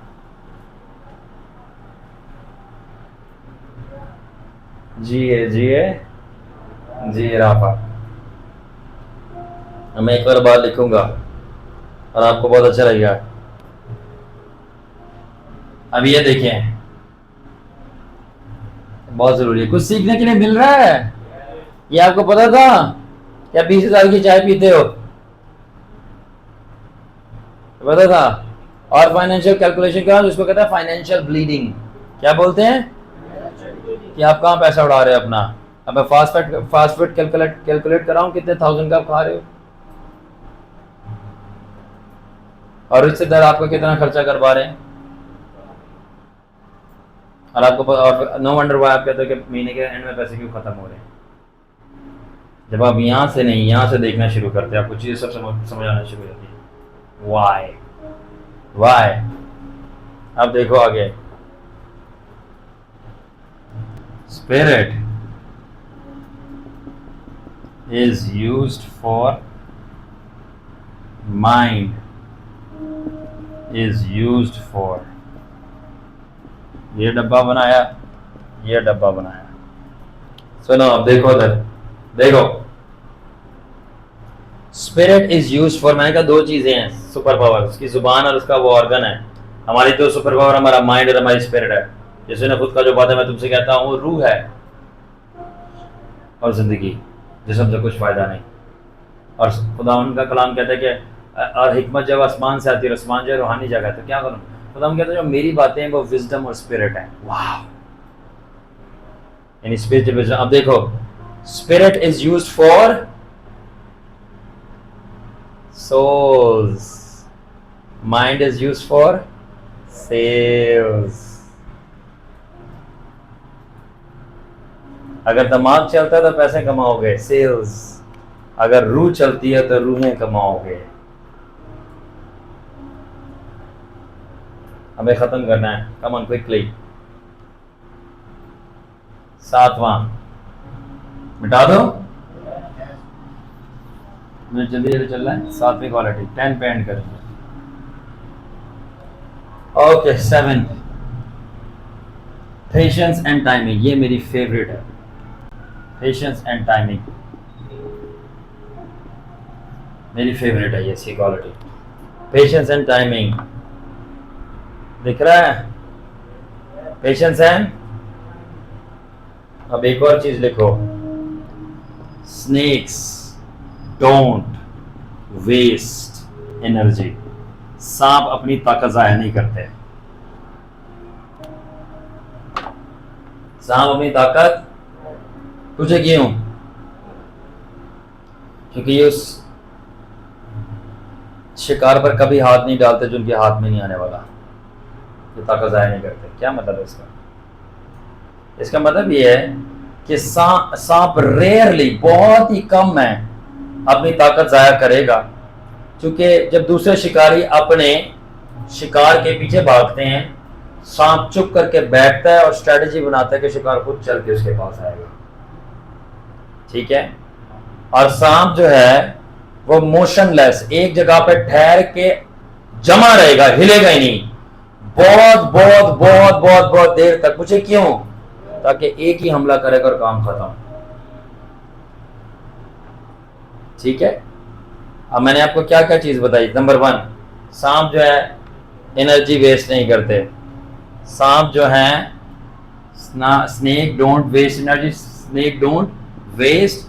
जिए जिए जिए राफा। मैं एक बार बात लिखूंगा और आपको बहुत अच्छा लगेगा। अब ये देखें, बहुत जरूरी है, कुछ सीखने के लिए मिल रहा है। ये आपको पता था क्या 20,000 की चाय पीते हो? पता था? और फाइनेंशियल कैलकुलेशन क्या, जिसको कहता है फाइनेंशियल ब्लीडिंग, क्या बोलते हैं कि आप कहाँ पैसा उड़ा रहे हो अपना। अब मैं फास्ट फूड कैलकुलेट कर रहा हूँ, कितने थाउजेंड का आप खा रहे हो, और रिश्तेदार आपका कितना खर्चा करवा रहे हैं। और आपको नो वंडर वाई आप कहते हो कि महीने के एंड में पैसे क्यों खत्म हो रहे हैं। जब आप यहाँ से नहीं, यहाँ से देखना शुरू करते हैं, आपको चीजें सब समझ आना शुरू हो जाती है। वाई अब देखो आगे, spirit is used for, mind is used for, ये डब्बा बनाया, ये डब्बा बनाया। सुनो अब देखो इधर, देखो स्पिरिट इज यूज्ड फॉर, मैंने कहा दो चीजें हैं सुपर पावर, उसकी जुबान और उसका वो ऑर्गन है। हमारी दो सुपर पावर, हमारा माइंड और हमारी स्पिरिट है। जैसे ना खुद का जो बात है मैं तुमसे कहता हूँ, वो रूह है, और जिंदगी जिसम से कुछ फायदा नहीं। और खुदा उनका कलाम कहता है कि और हिकमत जब आसमान से आती है, आसमान जो रूहानी जगह है, तो क्या करूँ? खुदा हम कहते हैं जो मेरी बातें हैं वो विजडम और स्पिरिट है। वाह, यानी स्पिरिट विजडम। अब देखो, spirit is used for souls, mind is used for sales। अगर दिमाग चलता है तो पैसे कमाओगे, सेल्स। अगर रूह चलती है तो रूहें कमाओगे। हमें खत्म करना है, कम ऑन क्विकली। 7वां मिटा दो, मुझे जल्दी जल्दी चल रहा है। 7वीं क्वालिटी 10 पे एंड करेंगे। ओके 7 पेशेंस एंड टाइमिंग, ये मेरी फेवरेट है। पेशेंस एंड टाइमिंग मेरी फेवरेट है, ये सी क्वालिटी। पेशेंस एंड टाइमिंग दिख रहा है? पेशेंस एंड, अब एक और चीज लिखो, स्नेक्स डोंट वेस्ट एनर्जी। सांप अपनी ताकत जाया नहीं करते। सांप अपनी ताकत, तुझे क्यों? क्योंकि ये उस शिकार पर कभी हाथ नहीं डालते जो उनके हाथ में नहीं आने वाला। ये ताकत जाया नहीं करते। क्या मतलब है इसका? इसका मतलब ये है कि सांप रेयरली, बहुत ही कम है, अपनी ताकत जाया करेगा। क्योंकि जब दूसरे शिकारी अपने शिकार के पीछे भागते हैं, सांप चुप करके बैठता है और स्ट्रेटेजी बनाता है कि शिकार खुद चल के उसके पास आएगा। ठीक है? और सांप जो है वो मोशनलेस, एक जगह पे ठहर के जमा रहेगा, हिलेगा ही नहीं बहुत बहुत बहुत बहुत बहुत देर तक। मुझे क्यों? ताकि एक ही हमला करेगा और काम खत्म। ठीक है? अब मैंने आपको क्या क्या चीज बताई। नंबर 1, सांप जो है एनर्जी वेस्ट नहीं करते। सांप जो है, snake don't waste energy, snake don't waste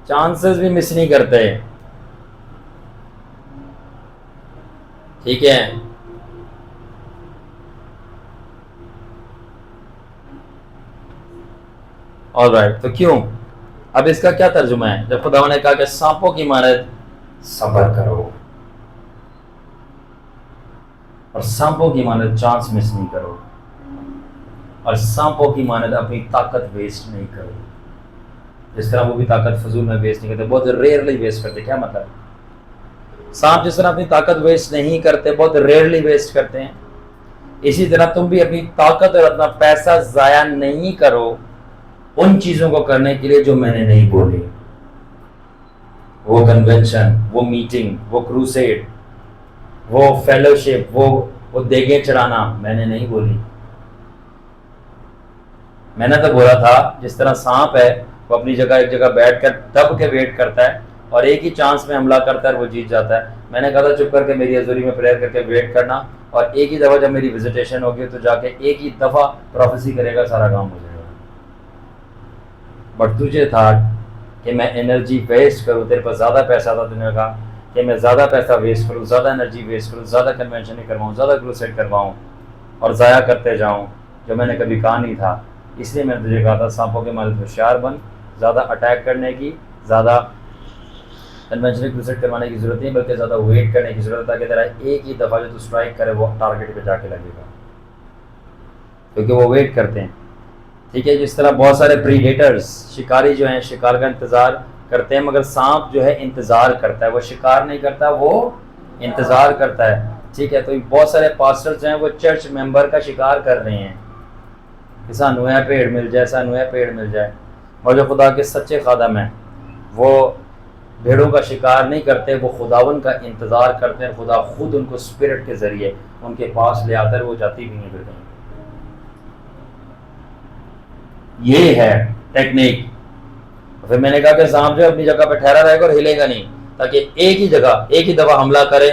chances भी मिस नहीं करते। ठीक है? ऑलराइट, तो क्यों? अब इसका क्या तर्जुमा है? जब खुदा ने कहा कि सांपों की मानद सब्र करो और सांपों की मानद चांस मिस नहीं करो और सांपों की मानद अपनी ताकत वेस्ट नहीं करो। जिस तरह वो भी ताकत फजूल में वेस्ट नहीं करते, बहुत रेयरली वेस्ट करते। क्या मतलब? सांप जिस तरह अपनी ताकत वेस्ट नहीं करते, बहुत रेयरली वेस्ट करते हैं, इसी तरह तुम भी अपनी ताकत और अपना पैसा जाया नहीं करो उन चीजों को करने के लिए जो मैंने नहीं बोली। वो कन्वेंशन, वो मीटिंग, वो क्रूसेड, वो फेलोशिप, वो देगे चढ़ाना मैंने नहीं बोली। मैंने तो बोला था जिस तरह सांप है वो अपनी जगह एक जगह बैठकर दब के वेट करता है और एक ही चांस में हमला करता है और वो जीत जाता है। मैंने कहा था चुप करके मेरी हजूरी में प्रेयर करके वेट करना और एक ही दफा जब मेरी विजिटेशन होगी तो जाके एक ही दफा प्रोफेसी करेगा, सारा काम हो जाएगा। बट तुझे था कि मैं एनर्जी वेस्ट करूँ, तेरे पास ज़्यादा पैसा था, तूने कहा कि मैं ज़्यादा पैसा वेस्ट करूँ, ज़्यादा एनर्जी वेस्ट करूँ, ज़्यादा कन्वेंशन करवाऊँ, ज़्यादा क्रूसेड करवाऊँ और ज़ाया करते जाऊँ, जो मैंने कभी कहा नहीं था। इसलिए मैंने तुझे कहा था सांपों के मालिक होशियार बन, ज़्यादा अटैक करने की, ज़्यादा कन्वेंशनल क्रूसेड करवाने की ज़रूरत नहीं, बल्कि ज़्यादा वेट करने की ज़रूरत है कि तेरा एक ही दफ़ा जो तू स्ट्राइक करे वो टारगेट पे जाके लगेगा, क्योंकि वो वेट करते हैं। ठीक है? जिस तरह बहुत सारे प्रीडेटर्स, शिकारी जो हैं, शिकार का इंतज़ार करते हैं, मगर सांप जो है इंतज़ार करता है, वो शिकार नहीं करता, वो इंतज़ार करता है। ठीक है? तो बहुत सारे पास्टर्स हैं वो चर्च मेंबर का शिकार कर रहे हैं कि सानू है पेड़ मिल जाए, सानू है पेड़ मिल जाए, और जो खुदा के सच्चे खादम हैं वो भेड़ों का शिकार नहीं करते, वो खुदावन का इंतज़ार करते हैं। खुदा खुद उनको स्पिरिट के ज़रिए उनके पास ले आता है, वो जाती भी नहीं फिर कहीं। ये है टेक्निक। फिर मैंने कहा कि सांप जो अपनी जगह पे ठहरा रहेगा और हिलेगा नहीं, ताकि एक ही जगह एक ही दफ़ा हमला करे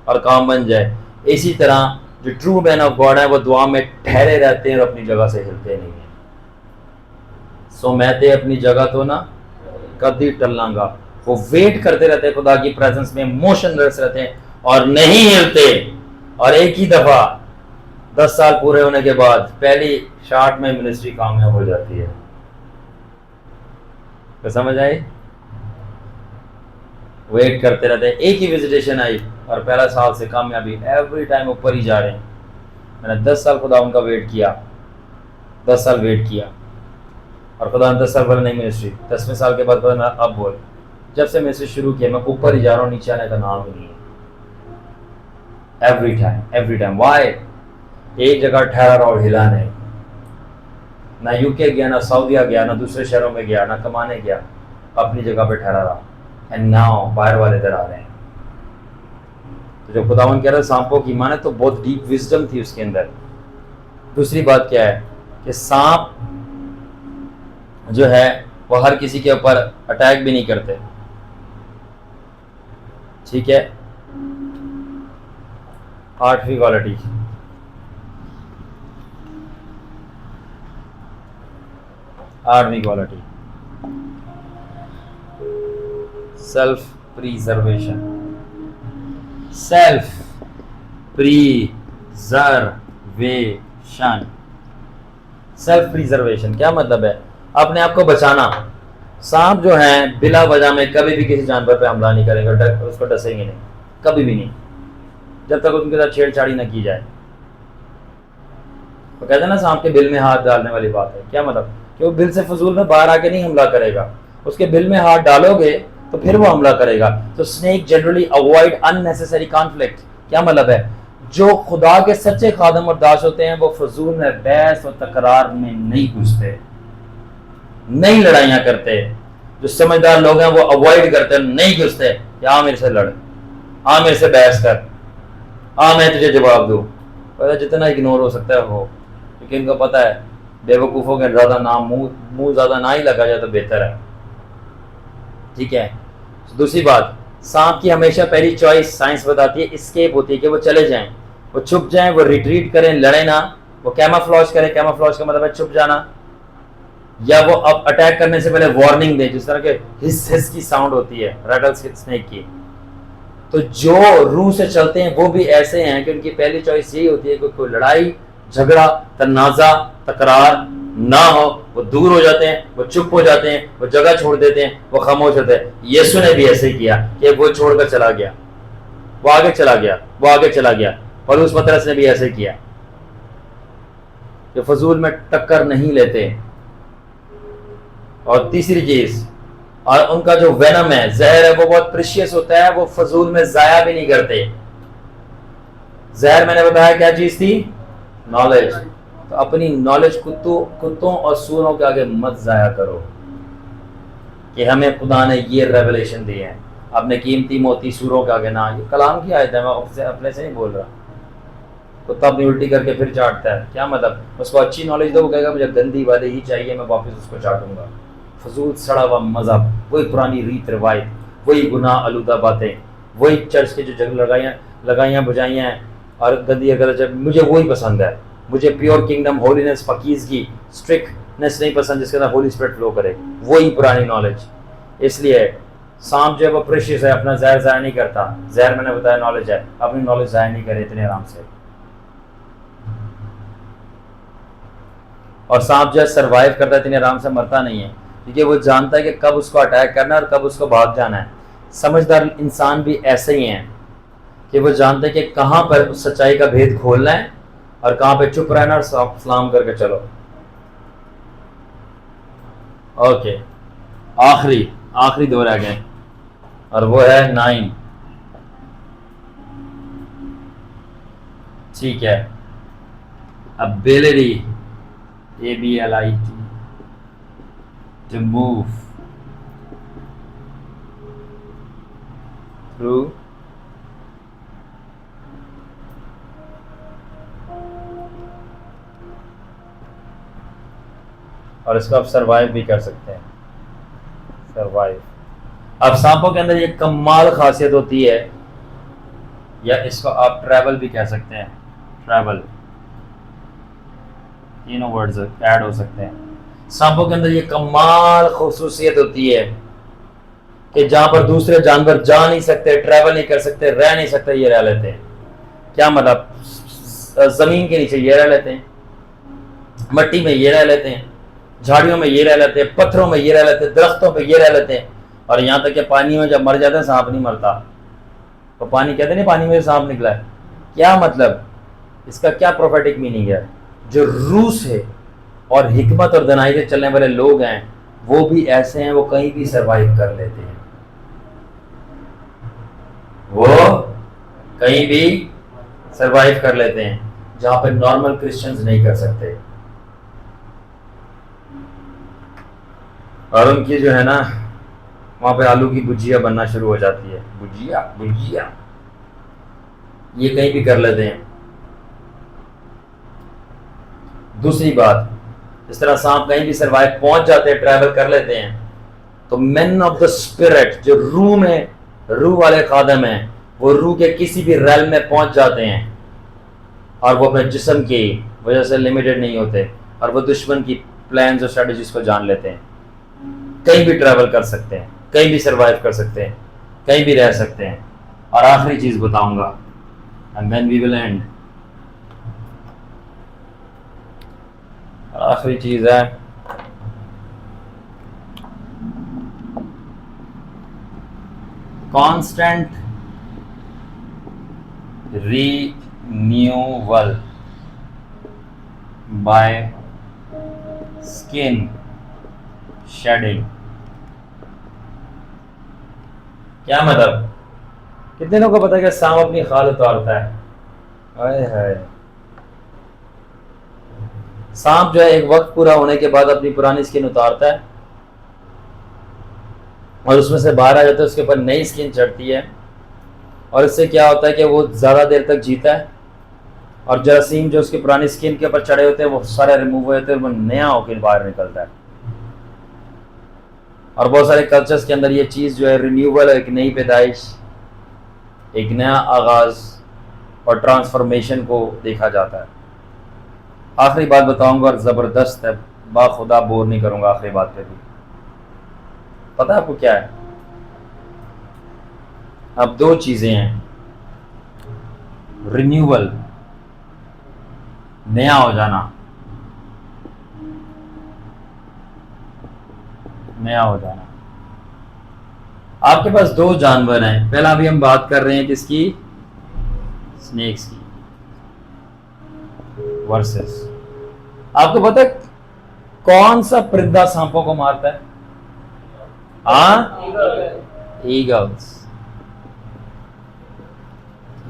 और काम बन जाए। इसी तरह जो ट्रू मैन ऑफ गॉड है वो दुआ में ठहरे रहते हैं और अपनी जगह से हिलते नहीं हैं। सो मैं ते अपनी जगह तो ना कभी टलांगा, वो वेट करते रहते हैं खुदा की प्रेजेंस में, मोशनलेस रहते हैं और नहीं हिलते। और एक ही दफा 10 साल पूरे होने के बाद पहली शॉट में मिनिस्ट्री कामयाब हो जाती है। तो समझ आई? वेट करते रहते हैं, एक ही विजिटेशन आई और पहला साल से कामयाबी, एवरी टाइम ऊपर ही जा रहे हैं। मैंने 10 साल खुदा उनका वेट किया, 10 साल वेट किया, और खुदा ने 10 साल पहले नहीं मिनिस्ट्री, 10वें साल के बाद खुदा ने अब बोल। जब से मिनिस्ट्री शुरू किया मैं ऊपर ही जा रहा हूँ, नीचे आने का नाम ही नहीं है। Every time why? एक जगह ठहरा रहा और हिला नहीं। ना यूके गया, ना सऊदीया गया, ना दूसरे शहरों में गया, ना कमाने गया, अपनी जगह पे ठहरा रहा। एंड नाउ बाहर वाले इधर आ रहे हैं। तो जब खुदावन कह रहा है सांपों की ईमान है, तो बहुत डीप विजडम थी उसके अंदर। दूसरी बात क्या है कि सांप जो है वो हर किसी के ऊपर अटैक भी नहीं करते, ठीक है। 8वीं quality, self preservation. Self preservation क्या मतलब है? अपने आप को बचाना। सांप जो है बिला वजह में कभी भी किसी जानवर पे हमला नहीं करेगा, उसको डसेंगे नहीं, कभी भी नहीं, जब तक उनके साथ छेड़छाड़ी ना की जाए। तो कहते हैं ना सांप के बिल में हाथ डालने वाली बात है। क्या मतलब? कि वो बिल से फजूल में बाहर आके नहीं हमला करेगा, उसके बिल में हाथ डालोगे तो फिर वो हमला करेगा। तो snake generally avoid unnecessary conflict. क्या मतलब है? जो खुदा के सच्चे खादम और दास होते हैं वो फजूल में बहस और तकरार में नहीं घुसते, नहीं लड़ाइयां करते। जो समझदार लोग हैं वो अवॉइड करते, नहीं घुसते। आ मेरे से लड़, आ मेरे से बहस कर, आ मैं तुझे जवाब दूं। पता जितना इग्नोर हो सकता है हो, क्योंकि इनको पता है बेवकूफ़ों के ज़्यादा नाम मुंह ज़्यादा ना ही लगा जाए तो बेहतर है, ठीक है। दूसरी बात, सांप की हमेशा पहली चॉइस साइंस बताती है एस्केप होती है, कि वो चले जाएं, वो छुप जाएं, वो रिट्रीट करें, लड़े ना, वो कैमोफ्लेज करें। कैमोफ्लेज का मतलब है छुप जाना, या वो अब अटैक करने से पहले वार्निंग दे, जिस तरह के हिस हिस की साउंड होती है रैटल स्नेक की। तो जो रूह से चलते हैं वो भी ऐसे हैं कि उनकी पहली चॉइस यही होती है कि कोई लड़ाई झगड़ा तनाजा तकरार ना हो, वो दूर हो जाते हैं, वो चुप हो जाते हैं, वो जगह छोड़ देते हैं, वो खामोश होते हैं। यीशु ने भी ऐसे ही किया कि वो छोड़कर चला गया, वो आगे चला गया, वो आगे चला गया। पौलुस पतरस ने भी ऐसे किया, कि फजूल में टक्कर नहीं लेते। और तीसरी चीज, और उनका जो वेनम है, जहर है, वो बहुत प्रीशियस होता है, वो फजूल में जाया भी नहीं करते। जहर मैंने बताया क्या चीज थी? नॉलेज। तो अपनी नॉलेज कुत्तों और सूरों के आगे मत जाया करो, कि हमें खुदा ने ये रेवलेशन दी है, अपने कीमती मोती सूरों के आगे ना। ये कलाम की आयत है, मैं अपने से नहीं बोल रहा। कुत्ता अपनी उल्टी करके फिर चाटता है, क्या मतलब? उसको अच्छी नॉलेज दो, वो कहेगा मुझे गंदी वाली ही चाहिए, मैं वापस उसको चाटूंगा। फजूल सड़ा हुआ मजहब, वही पुरानी रीत रिवायत, वही गुनाह आलूदा बातें, वही चर्च के जो जगह लगाइयाँ बुझाइयाँ और गंदी अगर, मुझे वही पसंद है। मुझे प्योर किंगडम, होलीनेस, फकीज़गी, स्ट्रिक्टनेस नहीं पसंद, जिसके अंदर होली स्पिरिट फ्लो करे, वही पुरानी नॉलेज। इसलिए सांप जो है वो प्रेशियस है, अपना जहर ज़ाया नहीं करता। जहर मैंने बताया नॉलेज है, अपनी नॉलेज ज़ाया नहीं करे इतने आराम से। और सांप जो है सर्वाइव करता है, इतने आराम से मरता नहीं है, क्योंकि वो जानता है कि कब उसको अटैक करना है और कब उसको भाग जाना है। समझदार इंसान भी ऐसे ही हैं कि वो जानते हैं कि कहाँ पर उस सच्चाई का भेद खोलना है और कहाँ पे चुप रहना और सलाम करके चलो। ओके, आखिरी दो रह गए, और वो है 9। ठीक है, ability, ability to move through और इसको आप सरवाइव भी कर सकते हैं। सरवाइव, अब सांपों के अंदर ये कमाल खासियत होती है, या इसको आप ट्रैवल भी कह सकते हैं। ट्रैवल, तीनों वर्ड्स ऐड हो सकते हैं। सांपों के अंदर ये कमाल खूसूसियत होती है कि जहां पर दूसरे जानवर जा नहीं सकते, ट्रैवल नहीं कर सकते, रह नहीं सकते, ये रह लेते हैं। क्या मतलब? जमीन के नीचे ये रह लेते हैं, मट्टी में ये रह लेते हैं, झाड़ियों में ये रह लेते हैं, पत्थरों में ये रह लेते हैं, दरख्तों पे ये रह लेते हैं, और यहाँ तक कि पानी में जब मर जाते हैं सांप नहीं मरता। तो पानी कहते नहीं पानी में सांप निकला है, क्या मतलब? इसका क्या प्रोफेटिक मीनिंग है? जो रूह से और हिकमत और दनाई से चलने वाले लोग हैं वो भी ऐसे हैं, वो कहीं भी सरवाइव कर लेते हैं, वो कहीं भी सरवाइव कर लेते हैं जहां पे नॉर्मल क्रिश्चियंस नहीं कर सकते। और उनकी जो है ना वहां पे आलू की भुजिया बनना शुरू हो जाती है, भुजिया भुजिया, ये कहीं भी कर लेते हैं। दूसरी बात, इस तरह सांप कहीं भी सरवाइव पहुंच जाते हैं, ट्रैवल कर लेते हैं, तो मेन ऑफ द स्पिरिट जो रूह में, रूह वाले खादम हैं, वो रूह के किसी भी रेल में पहुंच जाते हैं और वो अपने जिस्म की वजह से लिमिटेड नहीं होते और वो दुश्मन की प्लान्स और स्ट्रेटजीज को जान लेते हैं। कहीं भी ट्रैवल कर सकते हैं, कहीं भी सरवाइव कर सकते हैं, कहीं भी रह सकते हैं। और आखिरी चीज बताऊंगा and then we will end. आखिरी चीज है constant renewal by skin shedding. क्या मतलब? कितने लोगों को पता है कि सांप अपनी खाल उतारता है? हाय हाय, सांप जो है एक वक्त पूरा होने के बाद अपनी पुरानी स्किन उतारता है और उसमें से बाहर आ जाता है, उसके ऊपर नई स्किन चढ़ती है और इससे क्या होता है कि वो ज़्यादा देर तक जीता है और जरासीम जो उसकी पुरानी स्किन के ऊपर चढ़े होते हैं वो सारे रिमूव हो जाते हैं, वो नया होकर बाहर निकलता है। और बहुत सारे कल्चर्स के अंदर ये चीज़ जो है रिन्यूअल, एक नई पैदाइश, एक नया आगाज़ और ट्रांसफॉर्मेशन को देखा जाता है। आखिरी बात बताऊंगा और ज़बरदस्त है, बाखुदा बोर नहीं करूंगा आखिरी बात पे भी। पता है आपको क्या है? अब दो चीज़ें हैं, रिन्यूअल नया हो जाना, नया हो जाना। आपके पास दो जानवर हैं, पहला अभी हम बात कर रहे हैं किसकी? स्नेक्स की वर्सेस। आपको पता है कौन सा परिंदा सांपों को मारता है? ईगल्स।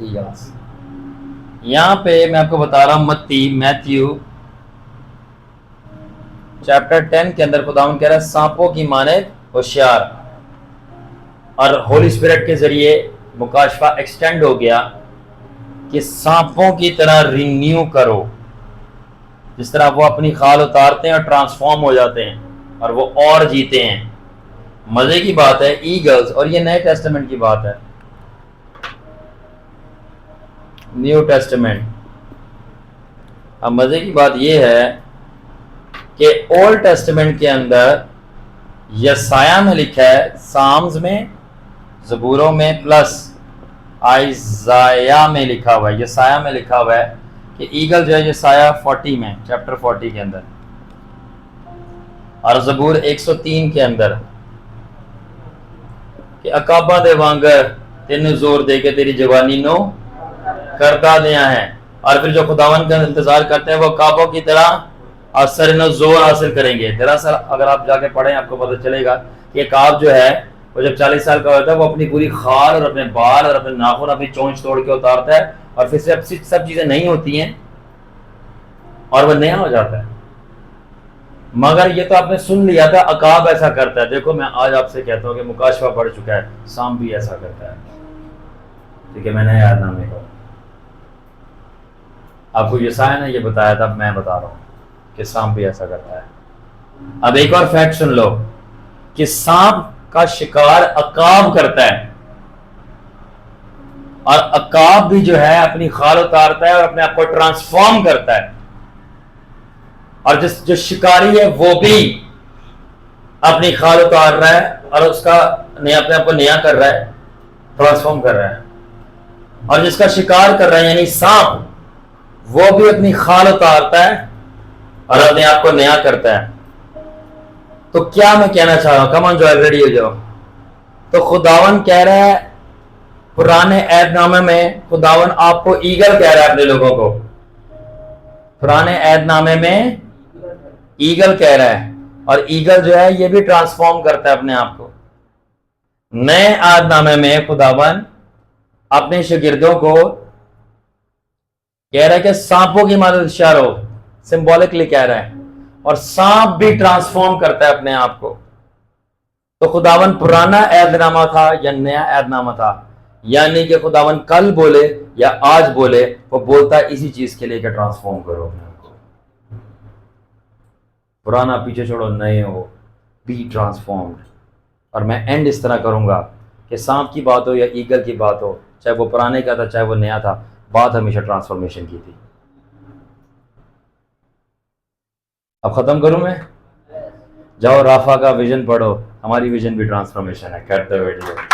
ईगल्स। यहां पे मैं आपको बता रहा हूं मैथ्यू चैप्टर 10 के अंदर खुदावंद कह रहा है सांपों की मानद होशियार। और होली स्पिरिट के जरिए मुकाशफा एक्सटेंड हो गया कि सांपों की तरह रिन्यू करो, जिस तरह वो अपनी खाल उतारते हैं और ट्रांसफॉर्म हो जाते हैं और वो और जीते हैं। मजे की बात है ईगल्स, और ये नए टेस्टामेंट की बात है, न्यू टेस्टामेंट। अब मजे की बात यह है कि ओल्ड टेस्टामेंट के अंदर यसाया में लिखा है, साम्स में, ज़बूरों में, प्लस आइज़ाया में लिखा हुआ है, यसाया में लिखा हुआ है कि ईगल जो है यसाया 40 में, चैप्टर 40 के अंदर, और ज़बूर 103 के अंदर कि अकाबा दे वांगर तेन जोर दे के तेरी जवानी नो करता दिया है। और फिर जो खुदावन का इंतजार करते हैं वो काबों की तरह असर न जोर हासिल करेंगे। दरअसल अगर आप जाके पढ़ें आपको पता चलेगा कि काब जो है वो जब 40 साल का होता है वो अपनी पूरी खाल और अपने बाल और अपने नाखून, अपनी चोंच तोड़ के उतारता है और फिर से सब चीजें नहीं होती हैं और वह नया हो जाता है। मगर ये तो आपने सुन लिया था अकाब ऐसा करता है। देखो मैं आज आपसे कहता हूँ कि मुकाशफा बढ़ चुका है, सांप भी ऐसा करता है। ठीक है, मैंने यादनामे को आपको यसाया ने ये बताया था, मैं बता रहा हूँ कि सांप भी ऐसा करता है। अब एक और फैक्ट सुन लो कि सांप का शिकार अकाब करता है और अकाब भी जो है अपनी खाल उतारता है और अपने आप को ट्रांसफॉर्म करता है। और जो शिकारी है वो भी अपनी खाल उतार रहा है और उसका नया अपने आप को नया कर रहा है, ट्रांसफॉर्म कर रहा है। और जिसका शिकार कर रहा है यानी सांप, वो भी अपनी खाल उतारता है और अपने आप को नया करता है। तो क्या मैं कहना चाह रहा हूं, कम ऑन जो रेडी हो जाओ। तो खुदावन कह रहा है पुराने ऐदनामे में, खुदावन आपको ईगल कह रहा है अपने लोगों को पुराने ऐदनामे में ईगल कह रहा है, और ईगल जो है ये भी ट्रांसफॉर्म करता है अपने आप को। नए ऐदनामे में खुदावन अपने शागिर्दों को कह रहा है कि सांपों की मदद इशारो, सिंबॉलिकली कह रहा है, और सांप भी ट्रांसफॉर्म करता है अपने आप को। तो खुदावन पुराना ऐदनामा था या नया ऐदनामा था, यानी कि खुदावन कल बोले या आज बोले, वो बोलता है इसी चीज के लिए कि ट्रांसफॉर्म करो अपने आप को। पुराना पीछे छोड़ो, नए हो, बी ट्रांसफॉर्म्ड। और मैं एंड इस तरह करूंगा कि सांप की बात हो या ईगल की बात हो, चाहे वो पुराने का था चाहे वो नया था, बात हमेशा ट्रांसफॉर्मेशन की थी। अब खत्म करूं मैं? जाओ राफा का विजन पढ़ो, हमारी विजन भी ट्रांसफॉर्मेशन है। करते बैठिए।